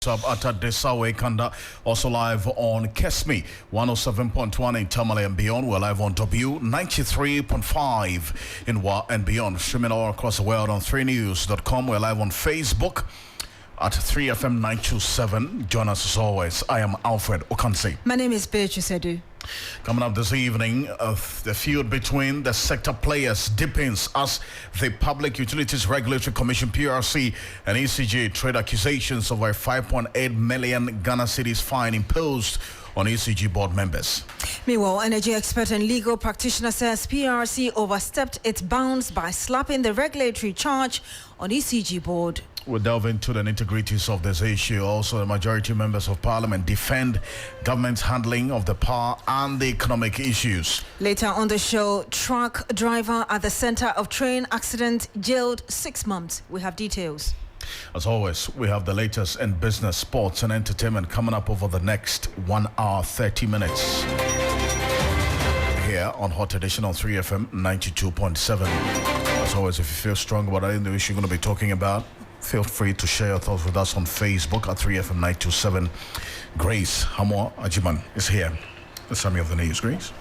Sub at Desawe Kanda, also live on Kesmi 107.1 in Tamale and beyond. We're live on W 93.5 in Wa and beyond. Streaming all across the world on 3news.com. We're live on Facebook at 3FM 927. Join us as always. I am Alfred Ocansey. My name is Beatrice. Coming up this evening, the feud between the sector players deepens as the Public Utilities Regulatory Commission (PRC) and ECG trade accusations over a 5.8 million Ghana cedis fine imposed on ECG board members. Meanwhile, energy expert and legal practitioner says PRC overstepped its bounds by slapping the regulatory charge on ECG board. We'll delve into the nitty-gritties of this issue. Also, the majority members of parliament defend government's handling of the power and the economic issues. Later on the show, truck driver at the center of train accident jailed 6 months. We have details. As always, we have the latest in business, sports and entertainment coming up over the next 1 hour, 30 minutes. Here on Hot Edition on 3FM 92.7. As always, if you feel strong about any of the issue you're going to be talking about, feel free to share your thoughts with us on Facebook at 3FM 927. Grace Hamo Ajiman is here. The summary of the news, Grace.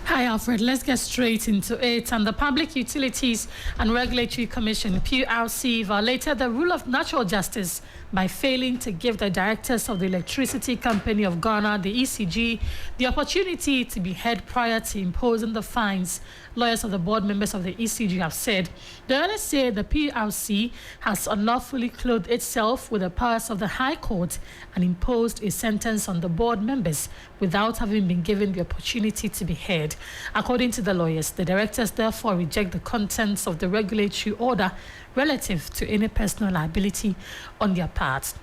Hi, Alfred. Let's get straight into it. And the Public Utilities and Regulatory Commission, PRC, violated the rule of natural justice by failing to give the directors of the Electricity Company of Ghana, the ECG, the opportunity to be heard prior to imposing the fines. Lawyers of the board members of the ECG have said. They earlier say the PRC has unlawfully clothed itself with the powers of the High Court and imposed a sentence on the board members without having been given the opportunity to be heard. According to the lawyers, the directors therefore reject the contents of the regulatory order relative to any personal liability on their part.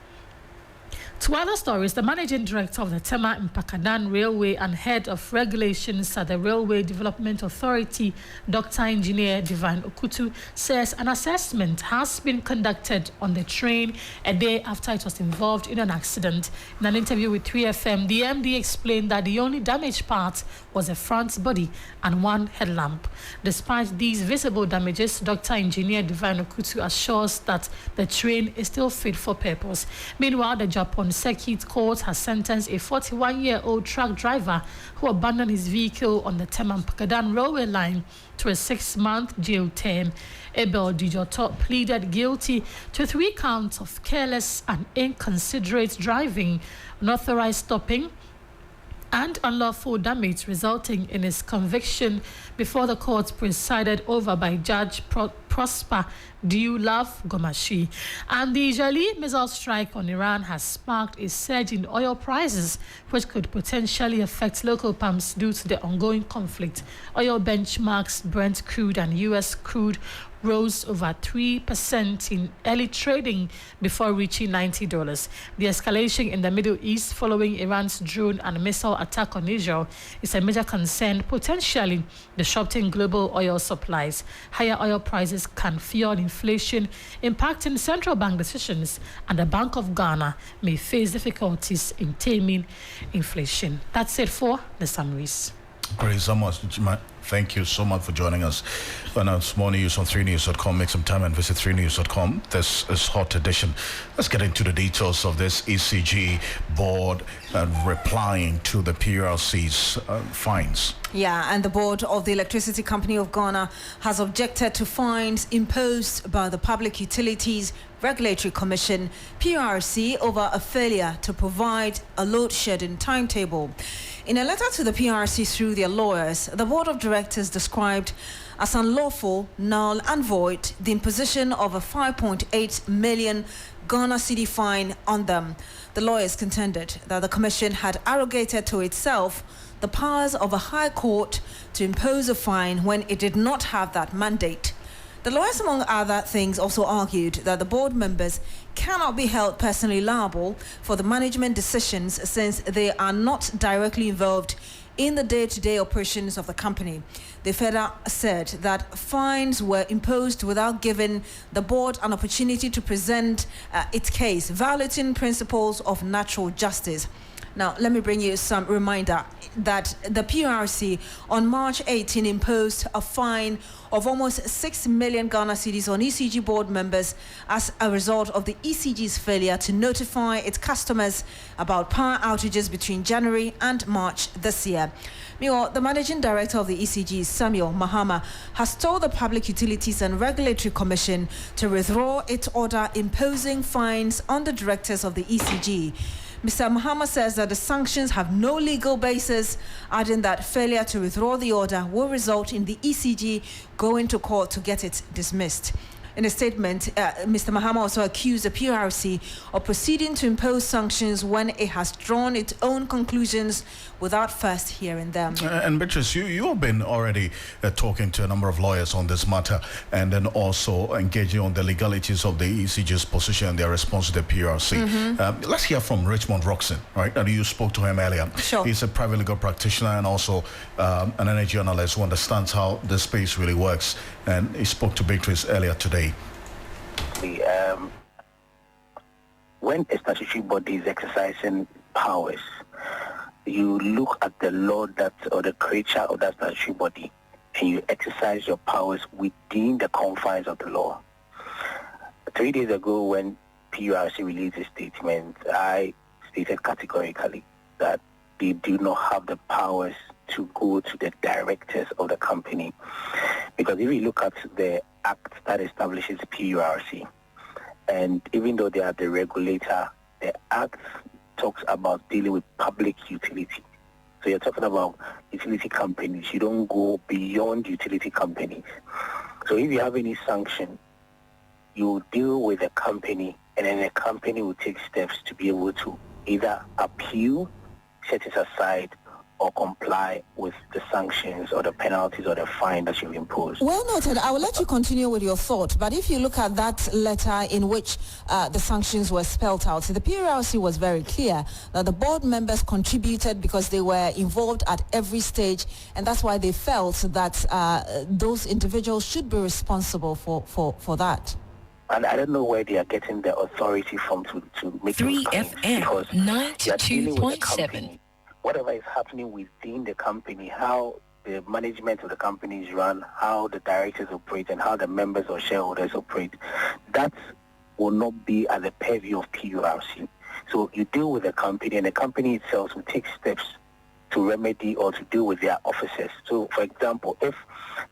To other stories, the managing director of the Tema Mpakadan Railway and head of regulations at the Railway Development Authority, Dr. Engineer Divine Okutu, says an assessment has been conducted on the train a day after it was involved in an accident. In an interview with 3FM, the MD explained that the only damaged part was a front body and one headlamp. Despite these visible damages, Dr. Engineer Divine Okutu assures that the train is still fit for purpose. Meanwhile, the Japan Circuit Court has sentenced a 41-year-old truck driver who abandoned his vehicle on the Tema Mpakadan railway line to a 6-month jail term. Abel Dijoto pleaded guilty to 3 counts of careless and inconsiderate driving, unauthorized stopping, and unlawful damage, resulting in his conviction before the court presided over by Judge Prosper Diulaf Gomashi. And the Israeli missile strike on Iran has sparked a surge in oil prices, which could potentially affect local pumps due to the ongoing conflict. Oil benchmarks Brent crude and U.S. crude rose over 3% in early trading before reaching $90. The escalation in the Middle East following Iran's drone and missile attack on Israel is a major concern, potentially disrupting global oil supplies. Higher oil prices can fuel inflation, impacting central bank decisions, and the Bank of Ghana may face difficulties in taming inflation. That's it for the summaries. Grace, so much. Thank you so much for joining us. And it's more news on 3news.com. Make some time and visit 3news.com. This is Hot Edition. Let's get into the details of this ECG board replying to the PRC's fines. Yeah, and the board of the Electricity Company of Ghana has objected to fines imposed by the Public Utilities Regulatory Commission, PRC, over a failure to provide a load shedding timetable. In a letter to the PRC through their lawyers, the board of directors described as unlawful, null and void the imposition of a 5.8 million Ghana cedi fine on them. The lawyers contended that the commission had arrogated to itself the powers of a high court to impose a fine when it did not have that mandate. The lawyers, among other things, also argued that the board members cannot be held personally liable for the management decisions since they are not directly involved in the day-to-day operations of the company. They further said that fines were imposed without giving the board an opportunity to present its case, violating principles of natural justice. Now, let me bring you some reminder that the PRC on March 18 imposed a fine of almost 6 million Ghana cedis on ECG board members as a result of the ECG's failure to notify its customers about power outages between January and March this year. Meanwhile, the managing director of the ECG, Samuel Mahama, has told the Public Utilities and Regulatory Commission to withdraw its order imposing fines on the directors of the ECG. Mr. Mahama says that the sanctions have no legal basis, adding that failure to withdraw the order will result in the ECG going to court to get it dismissed. In a statement, Mr. Mahama also accused the PRC of proceeding to impose sanctions when it has drawn its own conclusions without first hearing them. And Beatrice, you have been already talking to a number of lawyers on this matter and then also engaging on the legalities of the ECG's position and their response to the PRC. Let's hear from Richmond Roxon, right? And you spoke to him earlier. Sure. He's a private legal practitioner and also an energy analyst who understands how the space really works. And he spoke to Beatrice earlier today. When a statutory body is exercising powers, you look at the law or the creature of that statutory body, and you exercise your powers within the confines of the law. 3 days ago, when PURC released a statement, I stated categorically that they do not have the powers to go to the directors of the company. Because if you look at the act that establishes PURC, and even though they are the regulator, the act talks about dealing with public utility. So you're talking about utility companies. You don't go beyond utility companies. So if you have any sanction, you deal with a company, and then the company will take steps to be able to either appeal, set it aside, or comply with the sanctions or the penalties or the fine that you've imposed. Well noted. I will let you continue with your thought, but if you look at that letter in which the sanctions were spelled out, the PRC was very clear that the board members contributed because they were involved at every stage, and that's why they felt that those individuals should be responsible for that. And I don't know where they are getting the authority from to make those claims, because 92.7. Whatever is happening within the company, how the management of the company is run, how the directors operate, and how the members or shareholders operate, that will not be at the purview of PURC. So you deal with the company, and the company itself will take steps to remedy or to deal with their officers. So, for example, if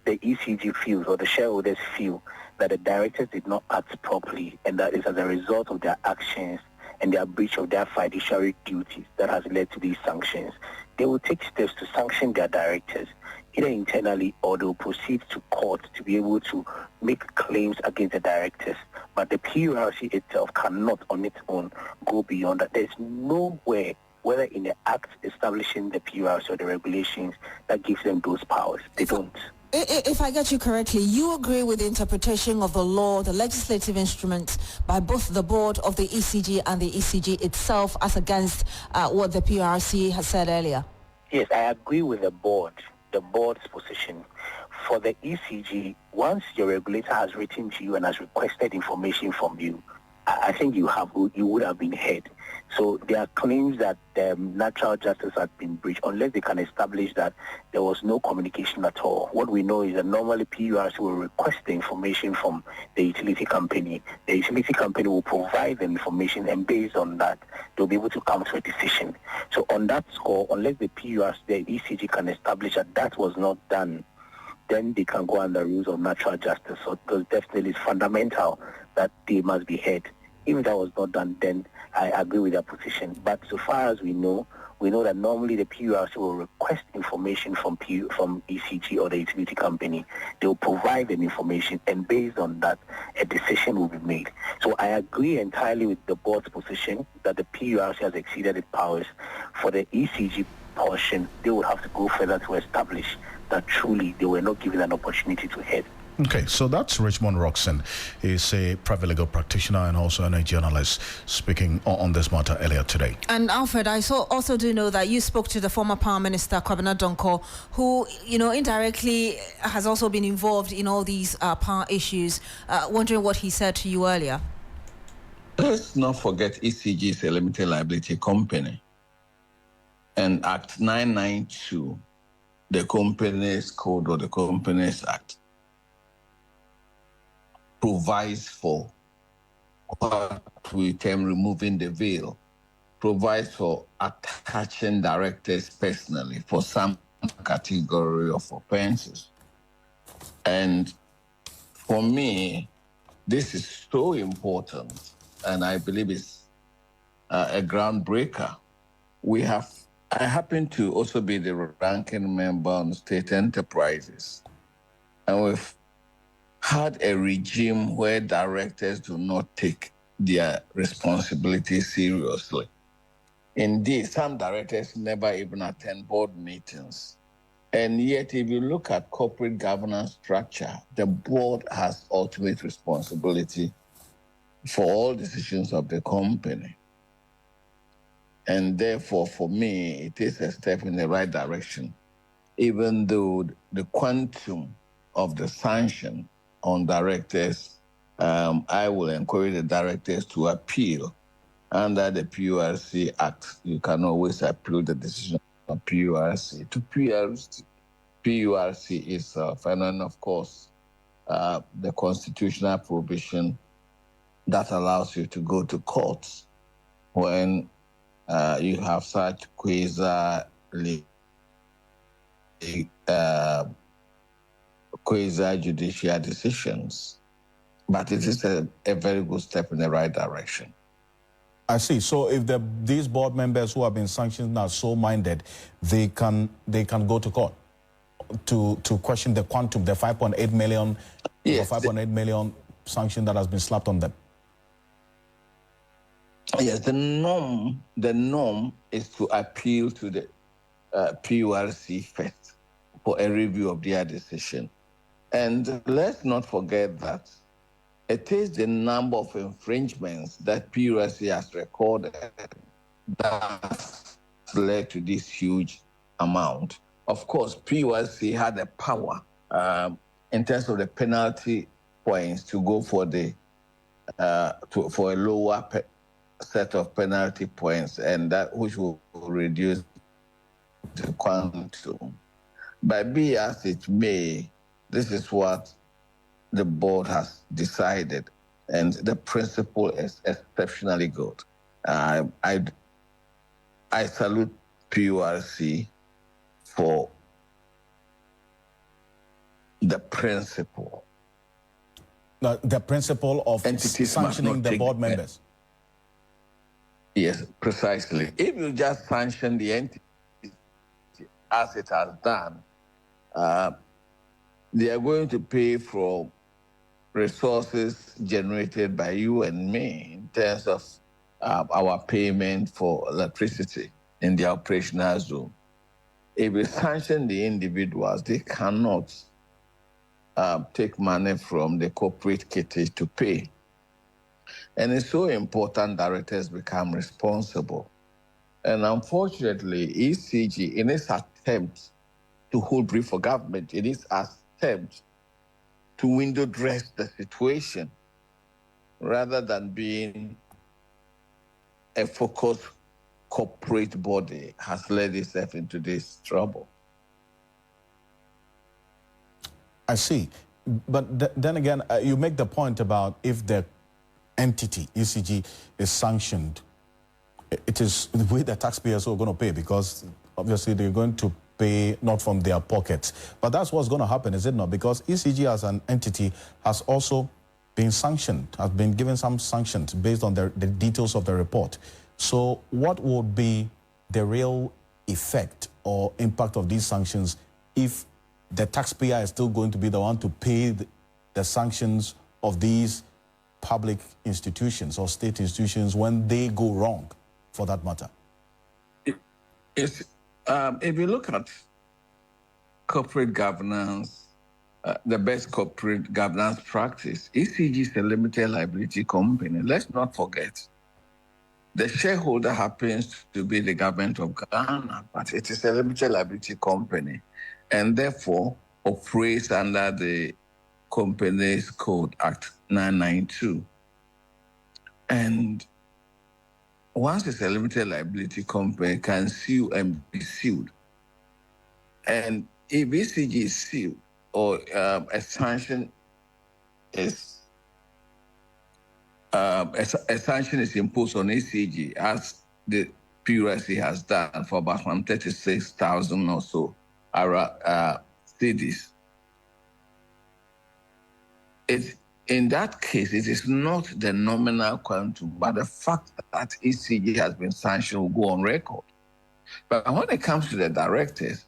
the ECG feels or the shareholders feel that the directors did not act properly, and that is as a result of their actions and their breach of their fiduciary duties that has led to these sanctions, they will take steps to sanction their directors, either internally or they will proceed to court to be able to make claims against the directors. But the PURC itself cannot on its own go beyond that. There's nowhere, whether in the act establishing the PURC or the regulations, that gives them those powers. They don't. If I get you correctly, you agree with the interpretation of the law, the legislative instruments by both the board of the ECG and the ECG itself as against what the PRC has said earlier? Yes, I agree with the board's position. For the ECG, once your regulator has written to you and has requested information from you, I think you would have been heard. So there are claims that natural justice has been breached unless they can establish that there was no communication at all. What we know is that normally PURC will request the information from the utility company. The utility company will provide the information, and based on that, they'll be able to come to a decision. So on that score, unless the PURC, the ECG can establish that that was not done, then they can go under rules of natural justice. So because definitely it's fundamental that they must be heard. If that was not done, then I agree with that position. But so far as we know that normally the PURC will request information from ECG or the utility company. They will provide them information, and based on that, a decision will be made. So I agree entirely with the board's position that the PURC has exceeded its powers. For the ECG portion, they will have to go further to establish that truly they were not given an opportunity to head. Okay, so that's Richmond Roxon. He's a private legal practitioner and also a journalist speaking on this matter earlier today. And Alfred, I also do know that you spoke to the former Power Minister, Kwabena Donko, who, indirectly has also been involved in all these power issues. Wondering what he said to you earlier. Let's not forget ECG is a limited liability company. And Act 992, the Companies Code or the Companies Act, provides for what we term removing the veil, provides for attaching directors personally for some category of offenses. And for me, this is so important, and I believe it's a groundbreaker. I happen to also be the ranking member on state enterprises, and we've had a regime where directors do not take their responsibilities seriously. Indeed, some directors never even attend board meetings. And yet, if you look at corporate governance structure, the board has ultimate responsibility for all decisions of the company. And therefore, for me, it is a step in the right direction, even though the quantum of the sanction on directors, I will encourage the directors to appeal under the PURC Act. You can always appeal the decision of PURC to PURC. PURC itself, and then, of course, the constitutional provision that allows you to go to courts when you have such quasi-judicial decisions. But it is a very good step in the right direction. I see. So if these board members who have been sanctioned are so minded, they can go to court to question the quantum, the 5.8 million, yes, 5.8 million sanction that has been slapped on them. Yes, the norm is to appeal to the PURC first for a review of their decision. And let's not forget that it is the number of infringements that PURC has recorded that led to this huge amount. Of course, PURC had the power in terms of the penalty points to go for for a lower set of penalty points, and that which will reduce the quantum. But be as it may, this is what the board has decided, and the principle is exceptionally good. I salute PURC for the principle. The principle of entities sanctioning the board members. Yes, precisely. If you just sanction the entity as it has done, they are going to pay for resources generated by you and me in terms of our payment for electricity in the operational zone. If we sanction the individuals, they cannot take money from the corporate kitty to pay. And it's so important directors become responsible. And unfortunately, ECG, in its attempt to hold brief for government, in its attempt to window dress the situation, rather than being a focused corporate body, has led itself into this trouble. I see. But then again, you make the point about if the entity, ECG, is sanctioned, it is we, the taxpayers, who are going to pay, because obviously they're going to pay not from their pockets. But that's what's going to happen, is it not? Because ECG as an entity has also been sanctioned, has been given some sanctions based on the details of the report. So what would be the real effect or impact of these sanctions if the taxpayer is still going to be the one to pay the sanctions of these public institutions or state institutions when they go wrong, for that matter? If you look at corporate governance the best corporate governance practice. ECG is a limited liability company. Let's not forget. The shareholder happens to be the government of Ghana, but it is a limited liability company and therefore operates under the Companies Code Act 992. And once it's a limited liability company, it can sue and be sued. And if ECG is sued or a sanction is imposed on ECG, as the PUSC has done for about 136,000 or so cities. In that case, it is not the nominal quantum, but the fact that ECG has been sanctioned will go on record. But when it comes to the directors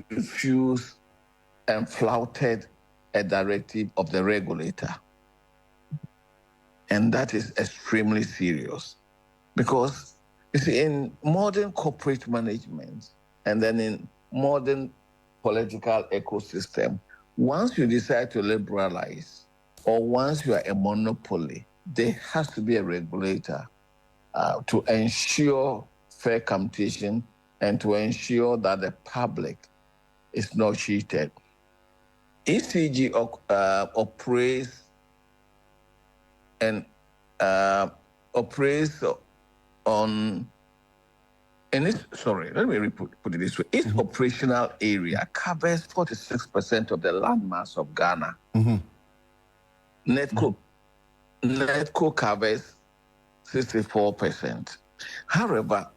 refused and flouted a directive of the regulator. And that is extremely serious because, you see, in modern corporate management and then in modern political ecosystem, once you decide to liberalize or once you are a monopoly, there has to be a regulator to ensure fair competition and to ensure that the public is not cheated. ECG operates on, and it's, sorry, let me put it this way. Its operational area covers 46% of the landmass of Ghana. Netco covers 64%. However,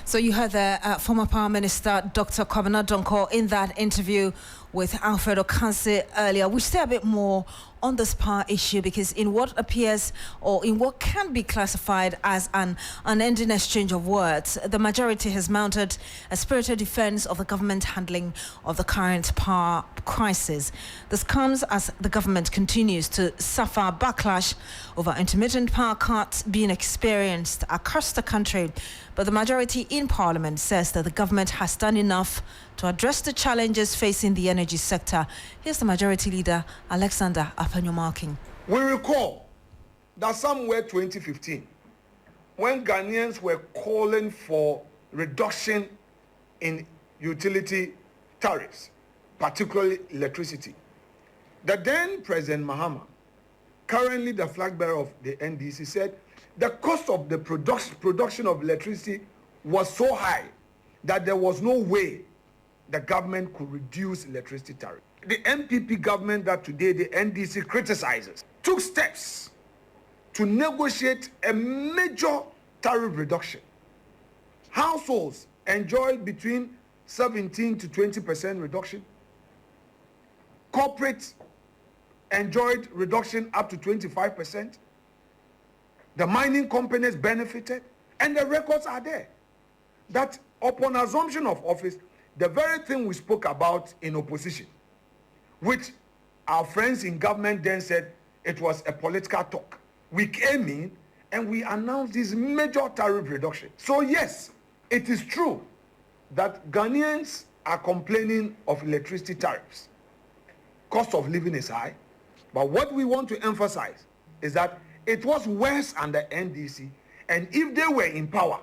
So you heard the former Power Minister, Dr. Kwabena Donkor, in that interview with Alfred Ocansey earlier. We stay a bit more on this power issue because in what appears or in what can be classified as an unending exchange of words, the majority has mounted a spirited defense of the government handling of the current power crisis. This comes as the government continues to suffer backlash over intermittent power cuts being experienced across the country. But the majority in Parliament says that the government has done enough to address the challenges facing the energy sector. Here's the majority leader, Alexander Apanyomarking. We recall that somewhere 2015, when Ghanaians were calling for reduction in utility tariffs, particularly electricity, the then President Mahama, currently the flag bearer of the NDC, said the cost of the production of electricity was so high that there was no way the government could reduce electricity tariff. The MPP government that today the NDC criticizes took steps to negotiate a major tariff reduction. Households enjoyed between 17 to 20% reduction. Corporates enjoyed reduction up to 25%. The mining companies benefited, and the records are there. That upon assumption of office, the very thing we spoke about in opposition, which our friends in government then said it was a political talk. We came in and we announced this major tariff reduction. So yes, it is true that Ghanaians are complaining of electricity tariffs. Cost of living is high. But what we want to emphasize is that it was worse under NDC, and if they were in power,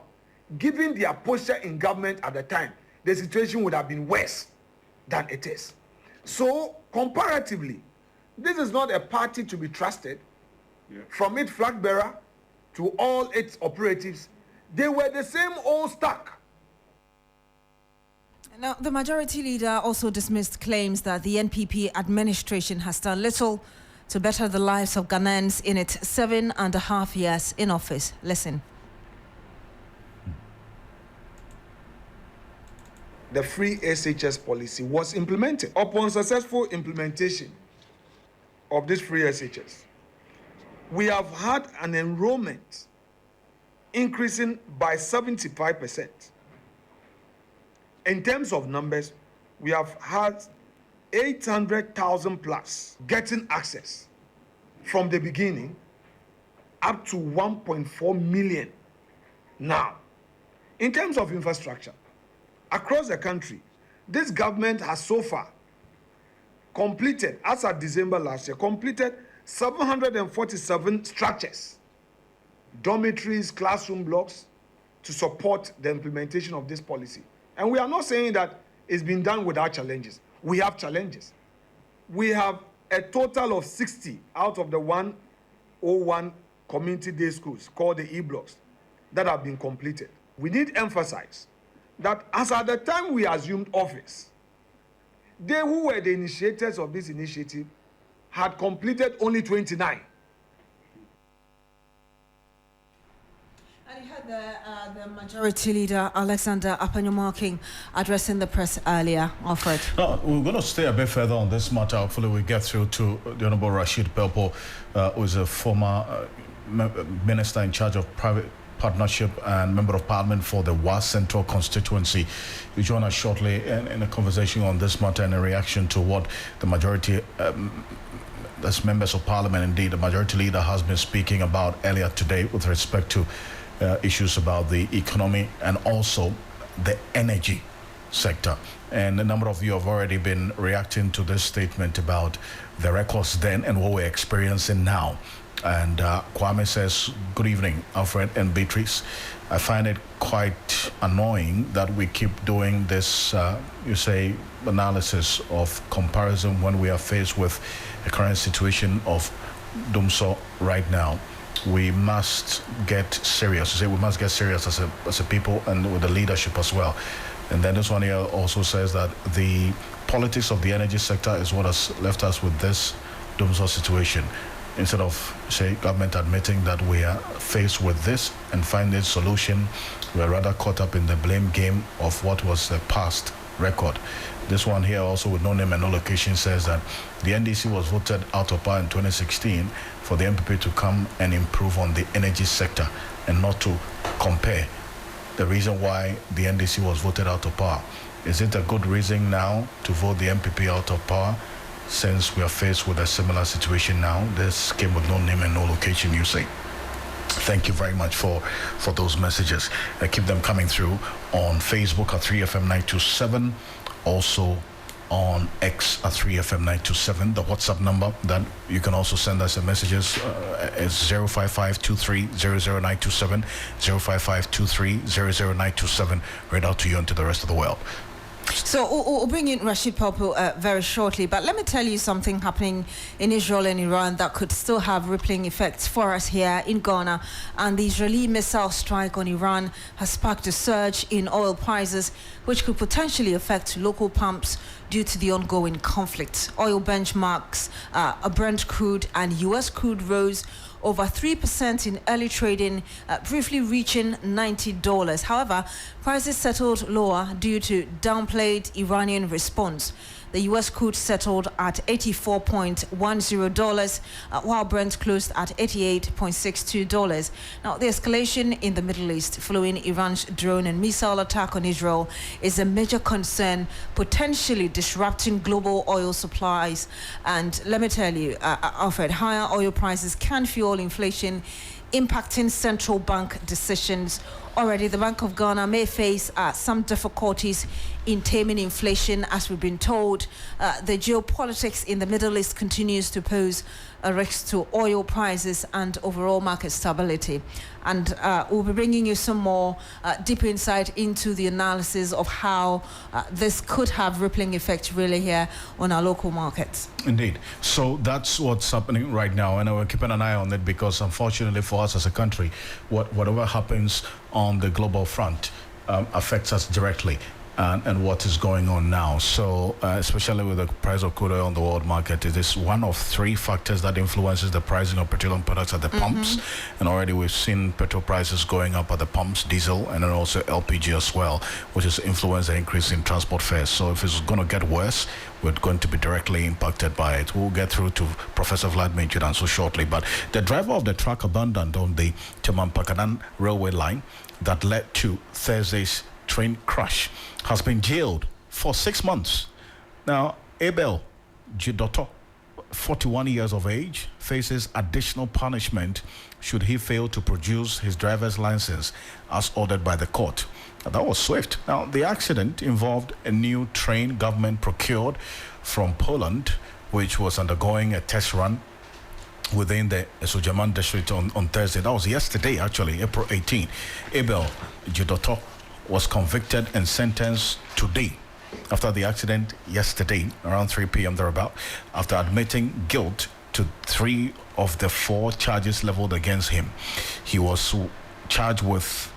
given their posture in government at the time, the situation would have been worse than it is. So, comparatively, this is not a party to be trusted. From its flag bearer to all its operatives, they were the same old stock. Now, the majority leader also dismissed claims that the NPP administration has done little to better the lives of Ghanaians in its 7.5 years in office. Listen. The free SHS policy was implemented. Upon successful implementation of this free SHS, we have had an enrollment increasing by 75%. In terms of numbers, we have had 800,000 plus getting access from the beginning up to 1.4 million now. In terms of infrastructure, across the country, this government has so far completed, as at December last year, completed 747 structures, dormitories, classroom blocks, to support the implementation of this policy. And we are not saying that it's been done without challenges. We have challenges. We have a total of 60 out of the 101 community day schools called the E-blocks that have been completed. We need to emphasize that as at the time we assumed office, they who were the initiators of this initiative had completed only 29. And you heard the majority leader, Alexander Apanyomarking, addressing the press earlier. Alfred. No, we're going to stay a bit further on this matter. Hopefully we get through to the Honorable Rashid Pelpo, who is a former minister in charge of private partnership and member of parliament for the WA Central constituency. You join us shortly in a conversation on this matter and a reaction to what the majority, as members of parliament, indeed, the majority leader has been speaking about earlier today with respect to issues about the economy and also the energy sector. And a number of you have already been reacting to this statement about the records then and what we're experiencing now. And Kwame says, good evening, Alfred and Beatrice. I find it quite annoying that we keep doing this, you say, analysis of comparison when we are faced with the current situation of Dumso right now. We must get serious. You say we must get serious as a people and with the leadership as well. And then this one here also says that the politics of the energy sector is what has left us with this Dumso situation. Instead of, say, government admitting that we are faced with this and finding a solution, we are rather caught up in the blame game of what was the past record. This one here also with no name and no location says that the NDC was voted out of power in 2016 for the MPP to come and improve on the energy sector and not to compare the reason why the NDC was voted out of power. Is it a good reason now to vote the MPP out of power? Since we are faced with a similar situation now, this came with no name and no location, you say. Thank you very much for those messages. Keep them coming through on Facebook at 3FM927, also on X at 3FM927. The WhatsApp number that you can also send us messages is 05523000927, 05523000927. Read out to you and to the rest of the world. So we'll bring in Rashid Pelpo very shortly, but let me tell you something happening in Israel and Iran that could still have rippling effects for us here in Ghana. And the Israeli missile strike on Iran has sparked a surge in oil prices, which could potentially affect local pumps due to the ongoing conflict. Oil benchmarks, Brent crude and US crude rose over 3% in early trading, briefly reaching $90. However, prices settled lower due to downplayed Iranian response. The U.S. crude settled at $84.10, while Brent closed at $88.62. Now, the escalation in the Middle East following Iran's drone and missile attack on Israel is a major concern, potentially disrupting global oil supplies. And let me tell you, Alfred, higher oil prices can fuel inflation, impacting central bank decisions. Already, the Bank of Ghana may face some difficulties in taming inflation, as we've been told. The geopolitics in the Middle East continues to pose a risk to oil prices and overall market stability. And we'll be bringing you some more deep insight into the analysis of how this could have rippling effects really here on our local markets. Indeed. So that's what's happening right now, and we're keeping an eye on it because, unfortunately for us as a country, whatever happens on the global front affects us directly. And what is going on now. So especially with the price of crude oil on the world market, it is one of three factors that influences the pricing of petroleum products at the pumps. And already we've seen petrol prices going up at the pumps, diesel, and then also LPG as well, which has influenced the increase in transport fares. So if it's going to get worse, we're going to be directly impacted by it. We'll get through to Professor Vladimir Chudan so shortly. But the driver of the truck abandoned on the Teman-Pakadan railway line that led to Thursday's train crash has been jailed for 6 months. Now, Abel Jidoto, 41 years of age, faces additional punishment should he fail to produce his driver's license as ordered by the court. Now, that was swift. Now, the accident involved a new train government procured from Poland, which was undergoing a test run within the Sujaman district on Thursday. That was yesterday, actually, April 18. Abel Jidoto was convicted and sentenced today after the accident yesterday around 3 p.m. thereabout, after admitting guilt to 3 of the 4 charges leveled against him. He was charged with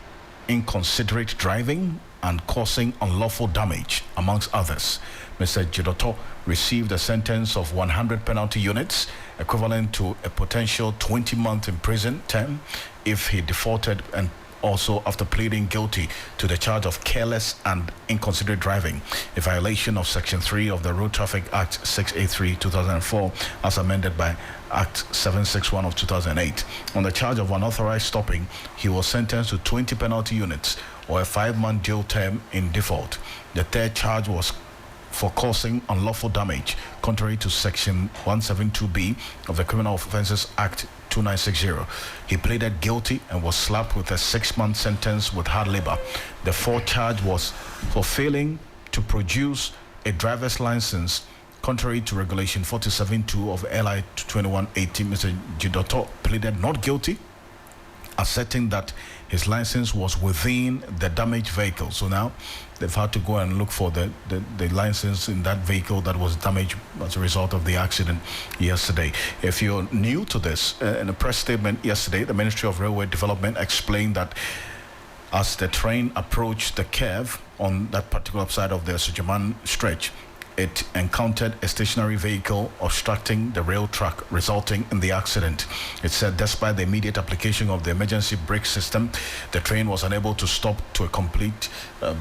inconsiderate driving and causing unlawful damage, amongst others. Mr. Jidoto received a sentence of 100 penalty units, equivalent to a potential 20-month in prison term if he defaulted, and also after pleading guilty to the charge of careless and inconsiderate driving, a violation of Section 3 of the Road Traffic Act 683/2004, as amended by Act 761 of 2008. On the charge of unauthorized stopping, he was sentenced to 20 penalty units or a 5-month jail term in default. The third charge was for causing unlawful damage, contrary to Section 172B of the Criminal Offences Act 2960. He pleaded guilty and was slapped with a 6-month sentence with hard labor. The fourth charge was for failing to produce a driver's license, contrary to Regulation 47.2 of LI 2118. Mr. Jidoto pleaded not guilty, asserting that his license was within the damaged vehicle. So now they've had to go and look for the license in that vehicle that was damaged as a result of the accident yesterday. If you're new to this, in a press statement yesterday, the Ministry of Railway Development explained that as the train approached the curve on that particular side of the Sujaman stretch, it encountered a stationary vehicle obstructing the rail track, resulting in the accident. It said despite the immediate application of the emergency brake system, the train was unable to stop to a complete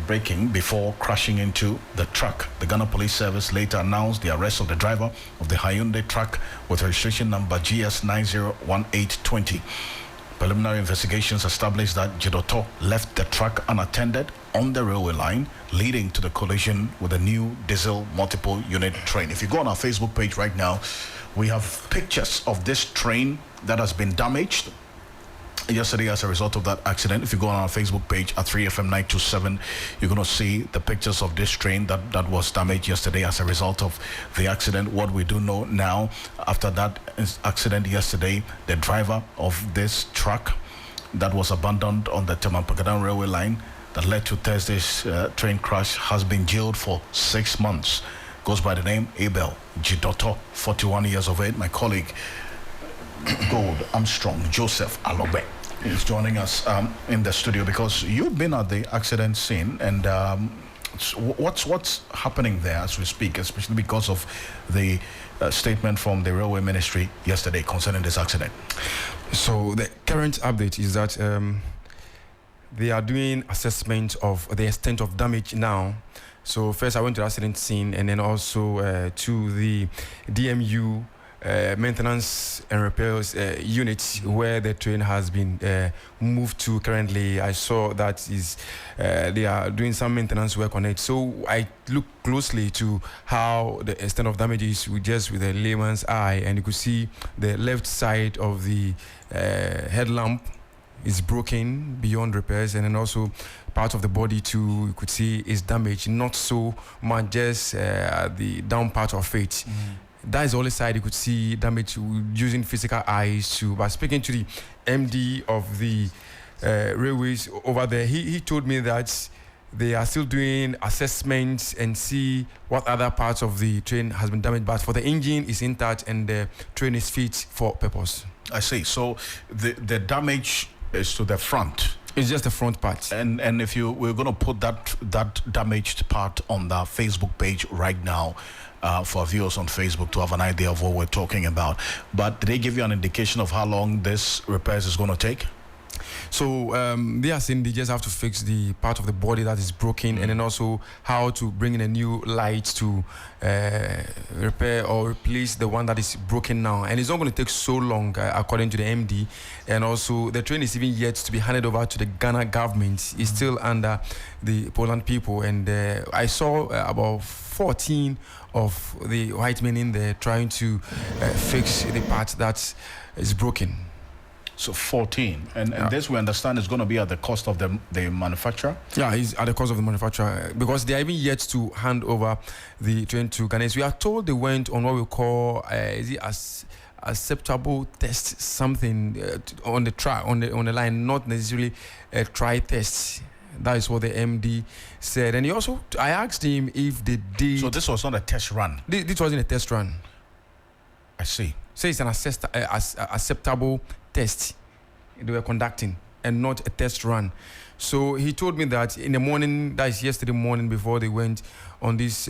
braking before crashing into the truck. The Ghana Police Service later announced the arrest of the driver of the Hyundai truck with registration number GS901820. Preliminary investigations established that Jidoto left the truck unattended on the railway line, leading to the collision with a new diesel multiple unit train. If you go on our Facebook page right now, we have pictures of this train that has been damaged yesterday as a result of that accident. If you go on our Facebook page at 3FM927, you're going to see the pictures of this train that was damaged yesterday as a result of the accident. What we do know now, after that accident yesterday, the driver of this truck that was abandoned on the Temampagadan railway line that led to Thursday's train crash has been jailed for 6 months. Goes by the name Abel Jidoto, 41 years of age. My colleague Gold Armstrong Joseph Alobe is joining us in the studio, because you've been at the accident scene, and what's happening there as we speak, especially because of the statement from the Railway Ministry yesterday concerning this accident. So the current update is that they are doing assessment of the extent of damage now. So first I went to the accident scene, and then also to the DMU maintenance and repairs unit where the train has been moved to currently. I saw that is they are doing some maintenance work on it. So I looked closely to how the extent of damage is with a layman's eye, and you could see the left side of the headlamp is broken beyond repairs, and then also part of the body too, you could see is damaged, not so much just the down part of it. That is the only side you could see damage using physical eyes too. But speaking to the MD of the railways over there, he told me that they are still doing assessments and see what other parts of the train has been damaged. But for the engine is intact and the train is fit for purpose. I see. So the damage is to the front. It's just the front part. And if we're going to put that damaged part on the Facebook page right now, for our viewers on Facebook to have an idea of what we're talking about. But did they give you an indication of how long this repairs is going to take? So they are saying they just have to fix the part of the body that is broken, and then also how to bring in a new light to repair or replace the one that is broken now. And it's not going to take so long, according to the MD. And also the train is even yet to be handed over to the Ghana government. It's still under the Poland people. And I saw about 14 of the white men in there trying to fix the part that is broken. So 14, and this we understand is going to be at the cost of the manufacturer. Yeah, it's at the cost of the manufacturer because they are even yet to hand over the train to Ghanaians. We are told they went on what we call acceptable test, something on the track, on the line, not necessarily a try test. That is what the MD said. And I asked him if they did. So this was not a test run. This wasn't a test run. I see. So it's an acceptable test they were conducting and not a test run. So he told me that in the morning, that is yesterday morning, before they went on these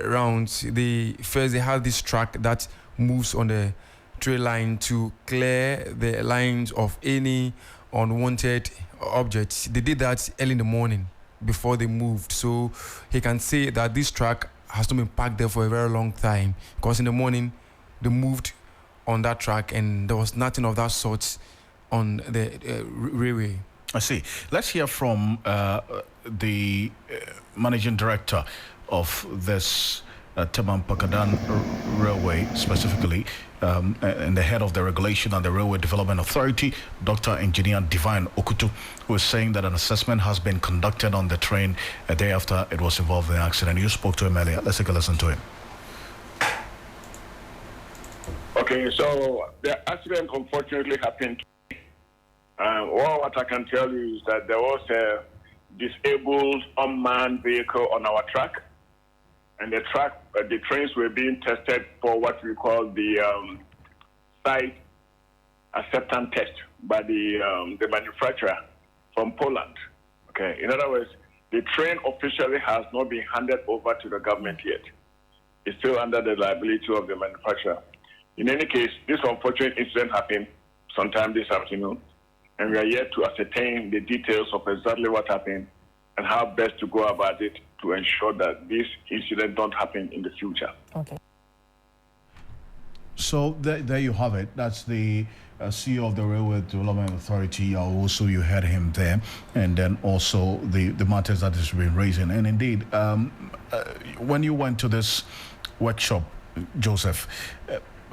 rounds, they had this truck that moves on the trail line to clear the lines of any unwanted objects. They did that early in the morning before they moved. So he can say that this truck has not been parked there for a very long time because in the morning they moved on that track and there was nothing of that sort on the railway. I see. Let's hear from the managing director of this Taman-Pakadan Railway specifically, and the head of the Regulation and the Railway Development Authority, Dr. Engineer Divine Okutu, who is saying that an assessment has been conducted on the train a day after it was involved in the accident. You spoke to him earlier. Let's take a listen to him. Okay, so the accident unfortunately happened. What I can tell you is that there was a disabled unmanned vehicle on our track, and the trains were being tested for what we call the site acceptance test by the manufacturer from Poland. Okay, in other words, the train officially has not been handed over to the government yet. It's still under the liability of the manufacturer. In any case, this unfortunate incident happened sometime this afternoon, and we are yet to ascertain the details of exactly what happened and how best to go about it to ensure that this incident don't happen in the future. Okay. So there you have it. That's the CEO of the Railway Development Authority. Also, you heard him there, and then also the matters that has been raising. And indeed, when you went to this workshop, Joseph,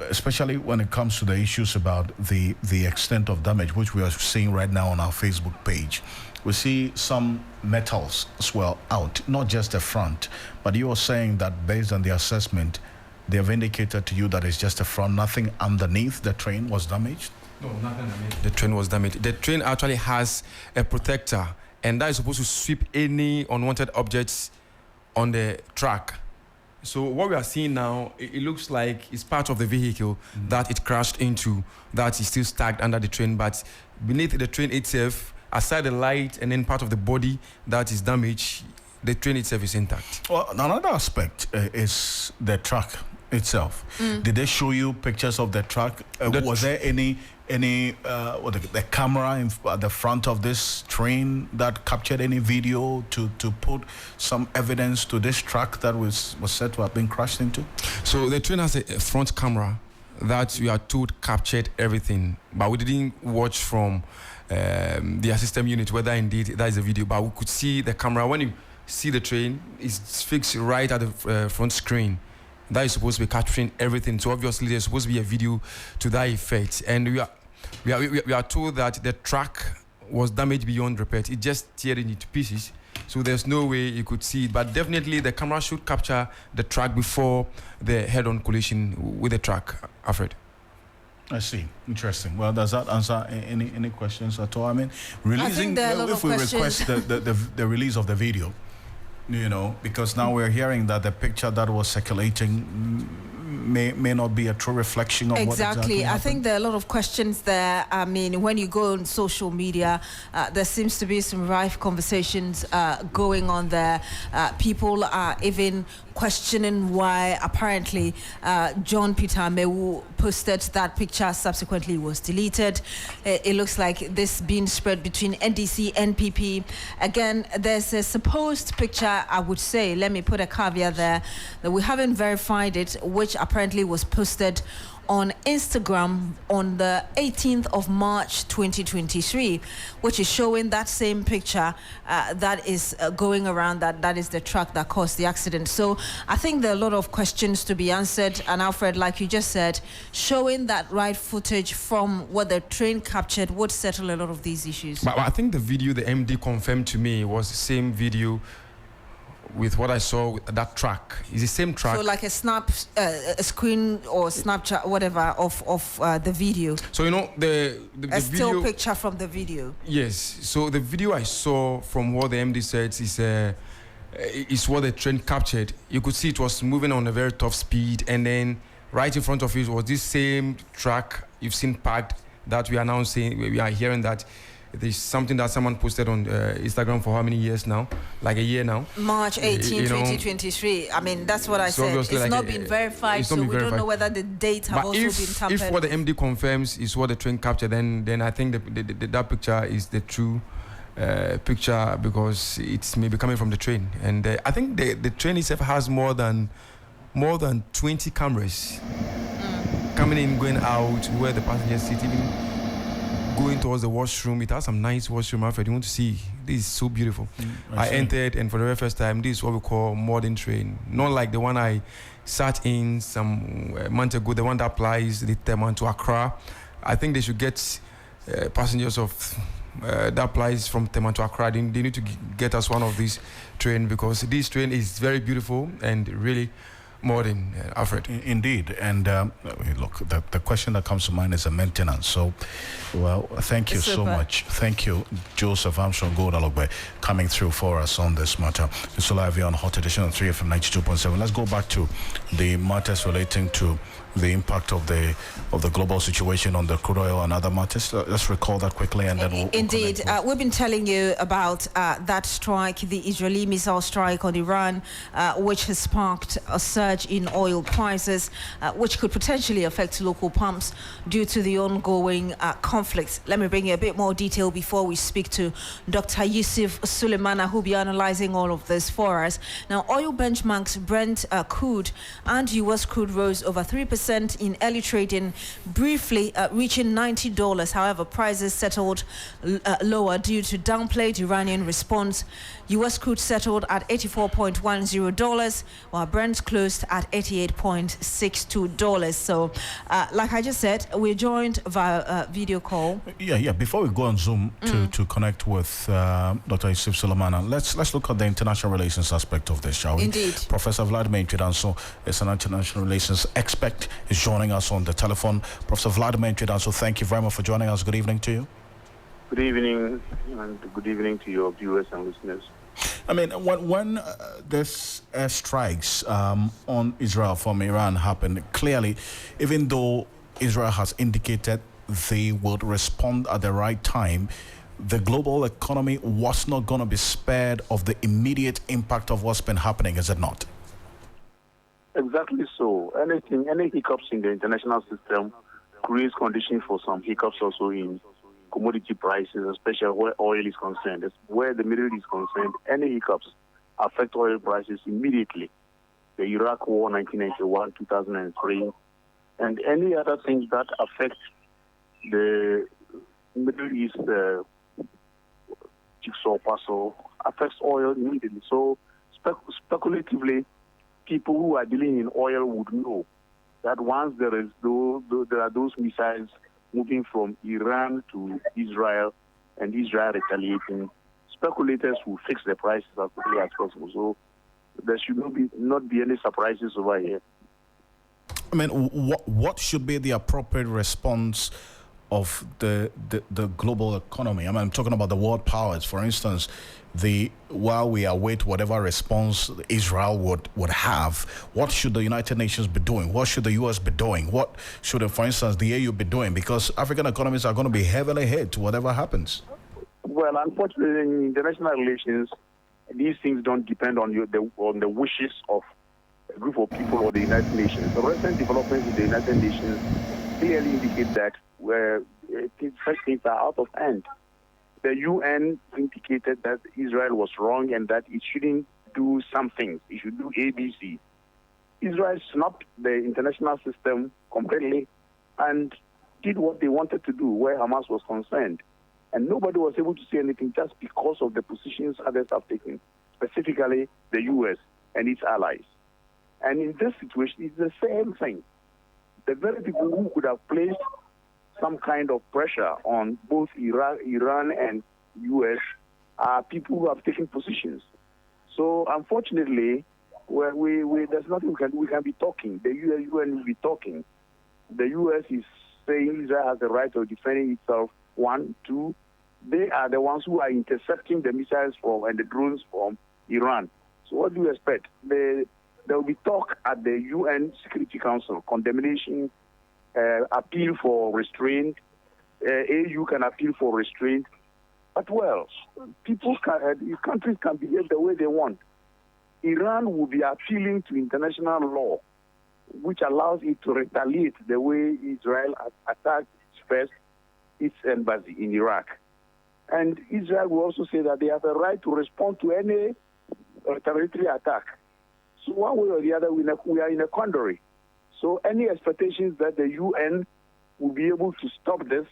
especially when it comes to the issues about the extent of damage, which we are seeing right now on our Facebook page, we see some metals as well out, not just the front, but you are saying that based on the assessment, they have indicated to you that it's just the front, nothing underneath the train was damaged? No, nothing underneath. The train was damaged. The train actually has a protector, and that is supposed to sweep any unwanted objects on the track. So what we are seeing now, it looks like it's part of the vehicle that it crashed into, that is still stacked under the train, but beneath the train itself, aside the light and then part of the body that is damaged, the train itself is intact. Well, another aspect is the truck itself. Did they show you pictures of the truck? Was there any the camera at the front of this train that captured any video to put some evidence to this truck that was said to have been crashed into? So the train has a front camera that we are told captured everything, but we didn't watch from the system unit whether indeed that is a video, but we could see the camera. When you see the train, it's fixed right at the front screen. That is supposed to be capturing everything. So obviously there's supposed to be a video to that effect, and we are told that the track was damaged beyond repair. It just teared into pieces, so there's no way you could see it. But definitely the camera should capture the track before the head-on collision with the track. Alfred. I see. Interesting. Well, does that answer any questions at all? I mean, releasing, if we request the release of the video, because now we're hearing that the picture that was circulating may not be a true reflection of what exactly happened. I think there are a lot of questions there. I mean, when you go on social media, there seems to be some rife conversations going on there. People are even questioning why apparently John Peter Mewu posted that picture, subsequently was deleted. It looks like this being spread between NDC, NPP. Again, there's a supposed picture, I would say, let me put a caveat there, that we haven't verified it, which apparently was posted on Instagram on the 18th of March 2023, which is showing that same picture that is going around, that is the truck that caused the accident. So I think there are a lot of questions to be answered, and Alfred, like you just said, showing that right footage from what the train captured would settle a lot of these issues. But I think the video the MD confirmed to me was the same video with what I saw with that track. It's the same track. So like a screen or Snapchat, whatever, of the video. So you know the a still video, picture from the video. Yes. So the video I saw from what the MD said is what the train captured. You could see it was moving on a very top speed, and then right in front of it was this same track you've seen parked that we are now saying, we are hearing that there's something that someone posted on Instagram for how many years now? Like a year now. March 18, 2023. I mean, that's what I said. It's like not been verified, so we don't know whether the date have also been tampered. If what the MD confirms is what the train captured, then I think that picture is the true picture, because it's maybe coming from the train. And I think the train itself has more than 20 cameras coming in, going out, where the passengers sit, even going towards the washroom. It has some nice washroom, Alfred. You want to see? This is so beautiful. I entered, and for the very first time, this is what we call modern train. Not like the one I sat in some month ago, the one that applies the Teman to Accra. I think they should get passengers of that applies from Teman to Accra. They need to get us one of these trains, because this train is very beautiful and really modern, Alfred. Indeed. And look, the question that comes to mind is the maintenance. So, well, thank you so much. Thank you, Joseph Armstrong Godalogbe, coming through for us on this matter. It's live here on Hot Edition on 3FM 92.7. Let's go back to the matters relating to the impact of the global situation on the crude oil and other matters. Let's recall that quickly, and then Indeed, we've been telling you about that strike, the Israeli missile strike on Iran, which has sparked a surge in oil prices, which could potentially affect local pumps due to the ongoing conflict. Let me bring you a bit more detail before we speak to Dr. Yusuf Suleimana, who'll be analyzing all of this for us. Now, oil benchmarks Brent crude and U.S. crude rose over 3% in early trading, briefly reaching $90. However, prices settled lower due to downplayed Iranian response. U.S. crude settled at $84.10, while Brent closed at $88.62. So, like I just said, we're joined via video call. Yeah. Before we go on Zoom to connect with Dr. Yusuf Suleimana, let's look at the international relations aspect of this, shall we? Indeed. Professor Vladimir Chidanso is an international relations expert, is joining us on the telephone. Professor Vladimir Chidanso, thank you very much for joining us. Good evening to you. Good evening, and good evening to your viewers and listeners. I mean, when this strikes on Israel from Iran happened, clearly, even though Israel has indicated they would respond at the right time, the global economy was not going to be spared of the immediate impact of what's been happening, is it not? Exactly so. Any hiccups in the international system creates conditions for some hiccups also in commodity prices, especially where oil is concerned. Where the Middle East is concerned, any hiccups affect oil prices immediately. The Iraq War, 1991, 2003, and any other things that affect the Middle East jigsaw puzzle affects oil immediately. So speculatively, people who are dealing in oil would know that once there are those missiles moving from Iran to Israel and Israel retaliating, speculators will fix the prices as quickly as possible. So there should not be any surprises over here. I mean, what should be the appropriate response of the global economy? I mean, I'm talking about the world powers. For instance, while we await whatever response Israel would have, what should the United Nations be doing? What should the U.S. be doing? What should, for instance, the AU be doing? Because African economies are going to be heavily hit whatever happens. Well, unfortunately, in international relations, these things don't depend on the wishes of a group of people or the United Nations. The recent developments in the United Nations clearly indicate that such things are out of hand. The UN indicated that Israel was wrong and that it shouldn't do some things. It should do ABC. Israel snubbed the international system completely and did what they wanted to do where Hamas was concerned. And nobody was able to say anything just because of the positions others have taken, specifically the U.S. and its allies. And in this situation, it's the same thing. The very people who could have placed some kind of pressure on both Iran and U.S. are people who have taken positions. So unfortunately, there's nothing we can be talking. The UN will be talking. The U.S. is saying Israel has the right of defending itself. 1, 2, they are the ones who are intercepting the missiles and the drones from Iran. So what do you expect? There will be talk at the UN Security Council, condemnation, appeal for restraint. AU can appeal for restraint. But well, countries can behave the way they want. Iran will be appealing to international law, which allows it to retaliate the way Israel attacked its embassy in Iraq. And Israel will also say that they have a right to respond to any retaliatory attack. So one way or the other, we are in a quandary. So any expectations that the UN will be able to stop this,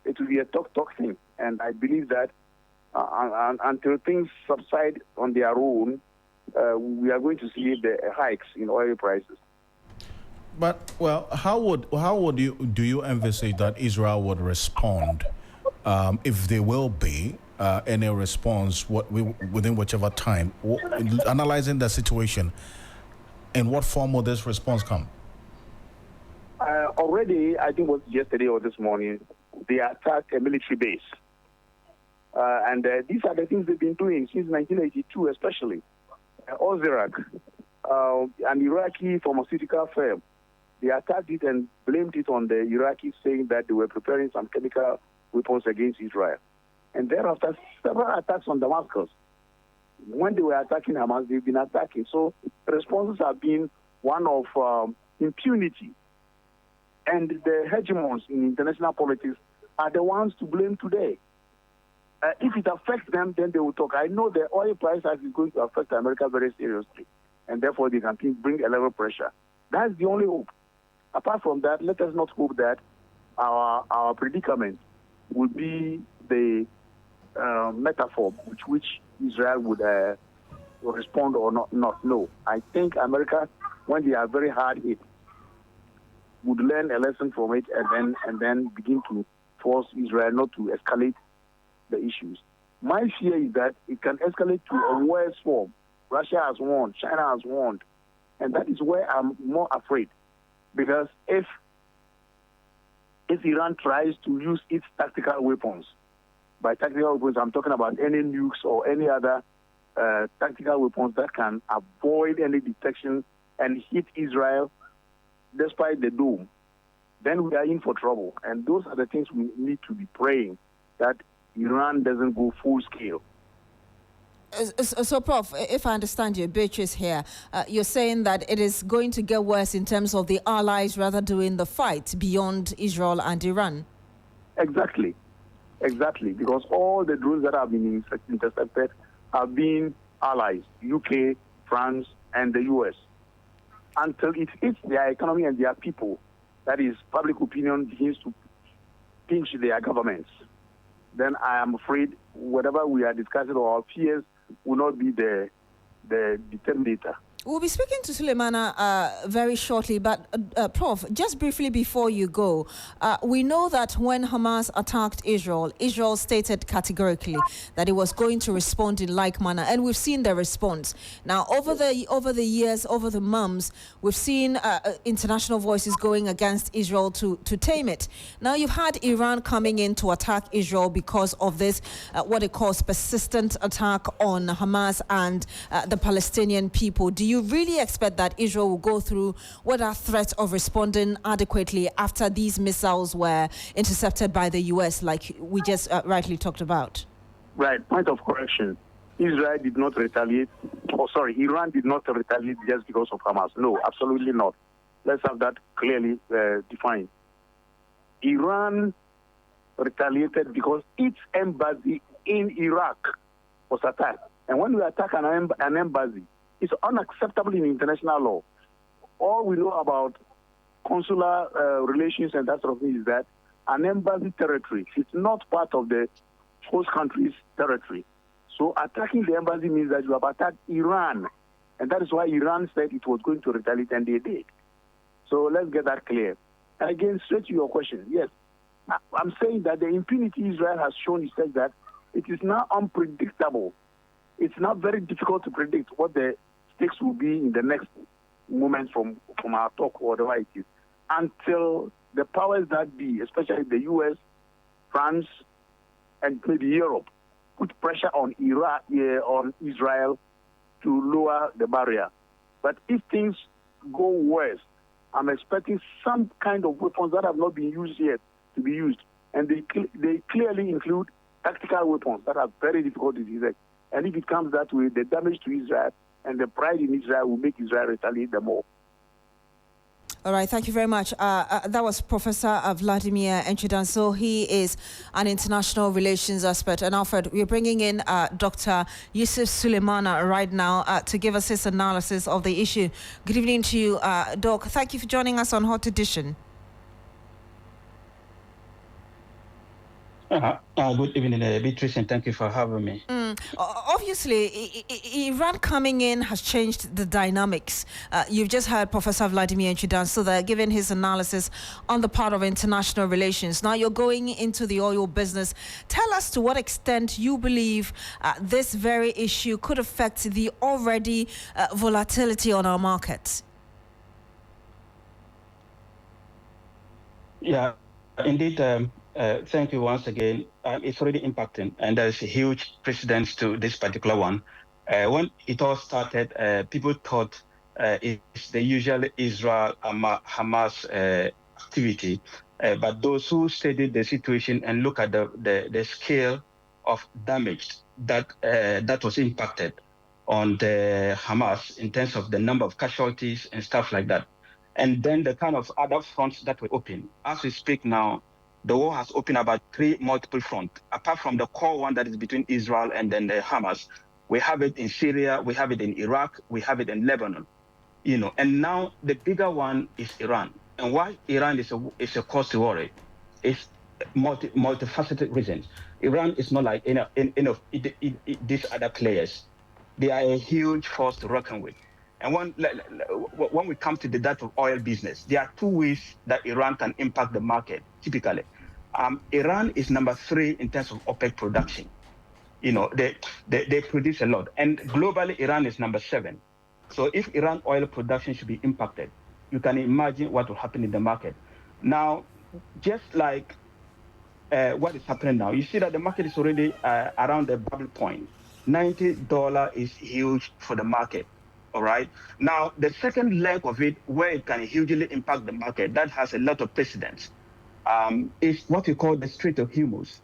it will be a talk thing. And I believe that until things subside on their own, we are going to see the hikes in oil prices. But well, do you envisage that Israel would respond, if there will be any response within whichever time? Analyzing the situation, in what form will this response come? Already, I think it was yesterday or this morning, they attacked a military base. And these are the things they've been doing since 1982, especially. Oziraq, an Iraqi pharmaceutical firm, they attacked it and blamed it on the Iraqis, saying that they were preparing some chemical weapons against Israel. And thereafter, several attacks on Damascus. When they were attacking Hamas, they've been attacking. So the responses have been one of impunity. And the hegemons in international politics are the ones to blame today. If it affects them, then they will talk. I know the oil price is going to affect America very seriously, and therefore they can bring a level of pressure. That's the only hope. Apart from that, let us not hope that our predicament would be the metaphor with which Israel would respond or not. No. I think America, when they are very hard hit, would learn a lesson from it and then begin to force Israel not to escalate the issues. My fear is that it can escalate to a worse form. Russia has warned, China has warned, and that is where I'm more afraid. Because if Iran tries to use its tactical weapons, by tactical weapons I'm talking about any nukes or any other tactical weapons that can avoid any detection and hit Israel despite the dome, then we are in for trouble. And those are the things we need to be praying that Iran doesn't go full scale. So, Prof, if I understand you, Beatrice here, you're saying that it is going to get worse in terms of the allies rather doing the fight beyond Israel and Iran. Exactly, because all the drones that have been intercepted have been allies, UK, France, and the US. Until it hits their economy and their people, that is, public opinion begins to pinch their governments, then I am afraid whatever we are discussing or our fears will not be the determinator. We'll be speaking to Suleimana very shortly, but Prof, just briefly before you go, we know that when Hamas attacked Israel, Israel stated categorically that it was going to respond in like manner, and we've seen the response. Now, over the years, over the months, we've seen international voices going against Israel to tame it. Now, you've had Iran coming in to attack Israel because of this, what it calls persistent attack on Hamas and the Palestinian people. Do you really expect that Israel will go through with a threat of responding adequately after these missiles were intercepted by the U.S., like we just rightly talked about? Right. Point of correction. Israel did not retaliate, Iran did not retaliate just because of Hamas. No, absolutely not. Let's have that clearly defined. Iran retaliated because its embassy in Iraq was attacked. And when we attack an embassy, it's unacceptable in international law. All we know about consular relations and that sort of thing is that an embassy territory is not part of the host country's territory. So attacking the embassy means that you have attacked Iran. And that is why Iran said it was going to retaliate, and they did. So let's get that clear. And again, straight to your question, yes, I'm saying that the impunity Israel has shown is such that it is now unpredictable. It's now very difficult to predict what the stakes will be in the next moment from our talk or whatever it is, until the powers that be, especially the U.S., France, and maybe Europe, put pressure on on Israel to lower the barrier. But if things go worse, I'm expecting some kind of weapons that have not been used yet to be used. And they clearly include tactical weapons that are very difficult to detect. And if it comes that way, the damage to Israel and the pride in Israel will make Israel retaliate the more. All right, thank you very much. That was Professor Vladimir Enchidanso. He is an international relations expert. And Alfred, we're bringing in Dr. Yusuf Suleimana right now to give us his analysis of the issue. Good evening to you, Doc. Thank you for joining us on Hot Edition. Good evening, Beatrice, and thank you for having me. Obviously, Iran coming in has changed the dynamics. You've just heard Professor Vladimir Enchidanso there giving his analysis on the part of international relations. Now you're going into the oil business. Tell us to what extent you believe this very issue could affect the already volatility on our markets. Yeah, indeed. Thank you once again. It's already impacting, and there's a huge precedence to this particular one. When it all started, people thought it's the usual Israel-Hamas activity, but those who studied the situation and look at the scale of damage that was impacted on the Hamas in terms of the number of casualties and stuff like that, and then the kind of other fronts that were open. As we speak now, the war has opened about 3 multiple fronts. Apart from the core one that is between Israel and then the Hamas, we have it in Syria, we have it in Iraq, we have it in Lebanon, and now the bigger one is Iran. And why Iran is a cause to worry? It's multifaceted reasons. Iran is not like these other players. They are a huge force to reckon with. And when we come to the data of oil business, there are 2 ways that Iran can impact the market, typically. Iran is number 3 in terms of OPEC production. They produce a lot. And globally, Iran is number 7. So if Iran oil production should be impacted, you can imagine what will happen in the market. Now, just like what is happening now, you see that the market is already around the bubble point. $90 is huge for the market. All right. Now, the second leg of it, where it can hugely impact the market, that has a lot of precedence, is what we call the Strait of Hormuz.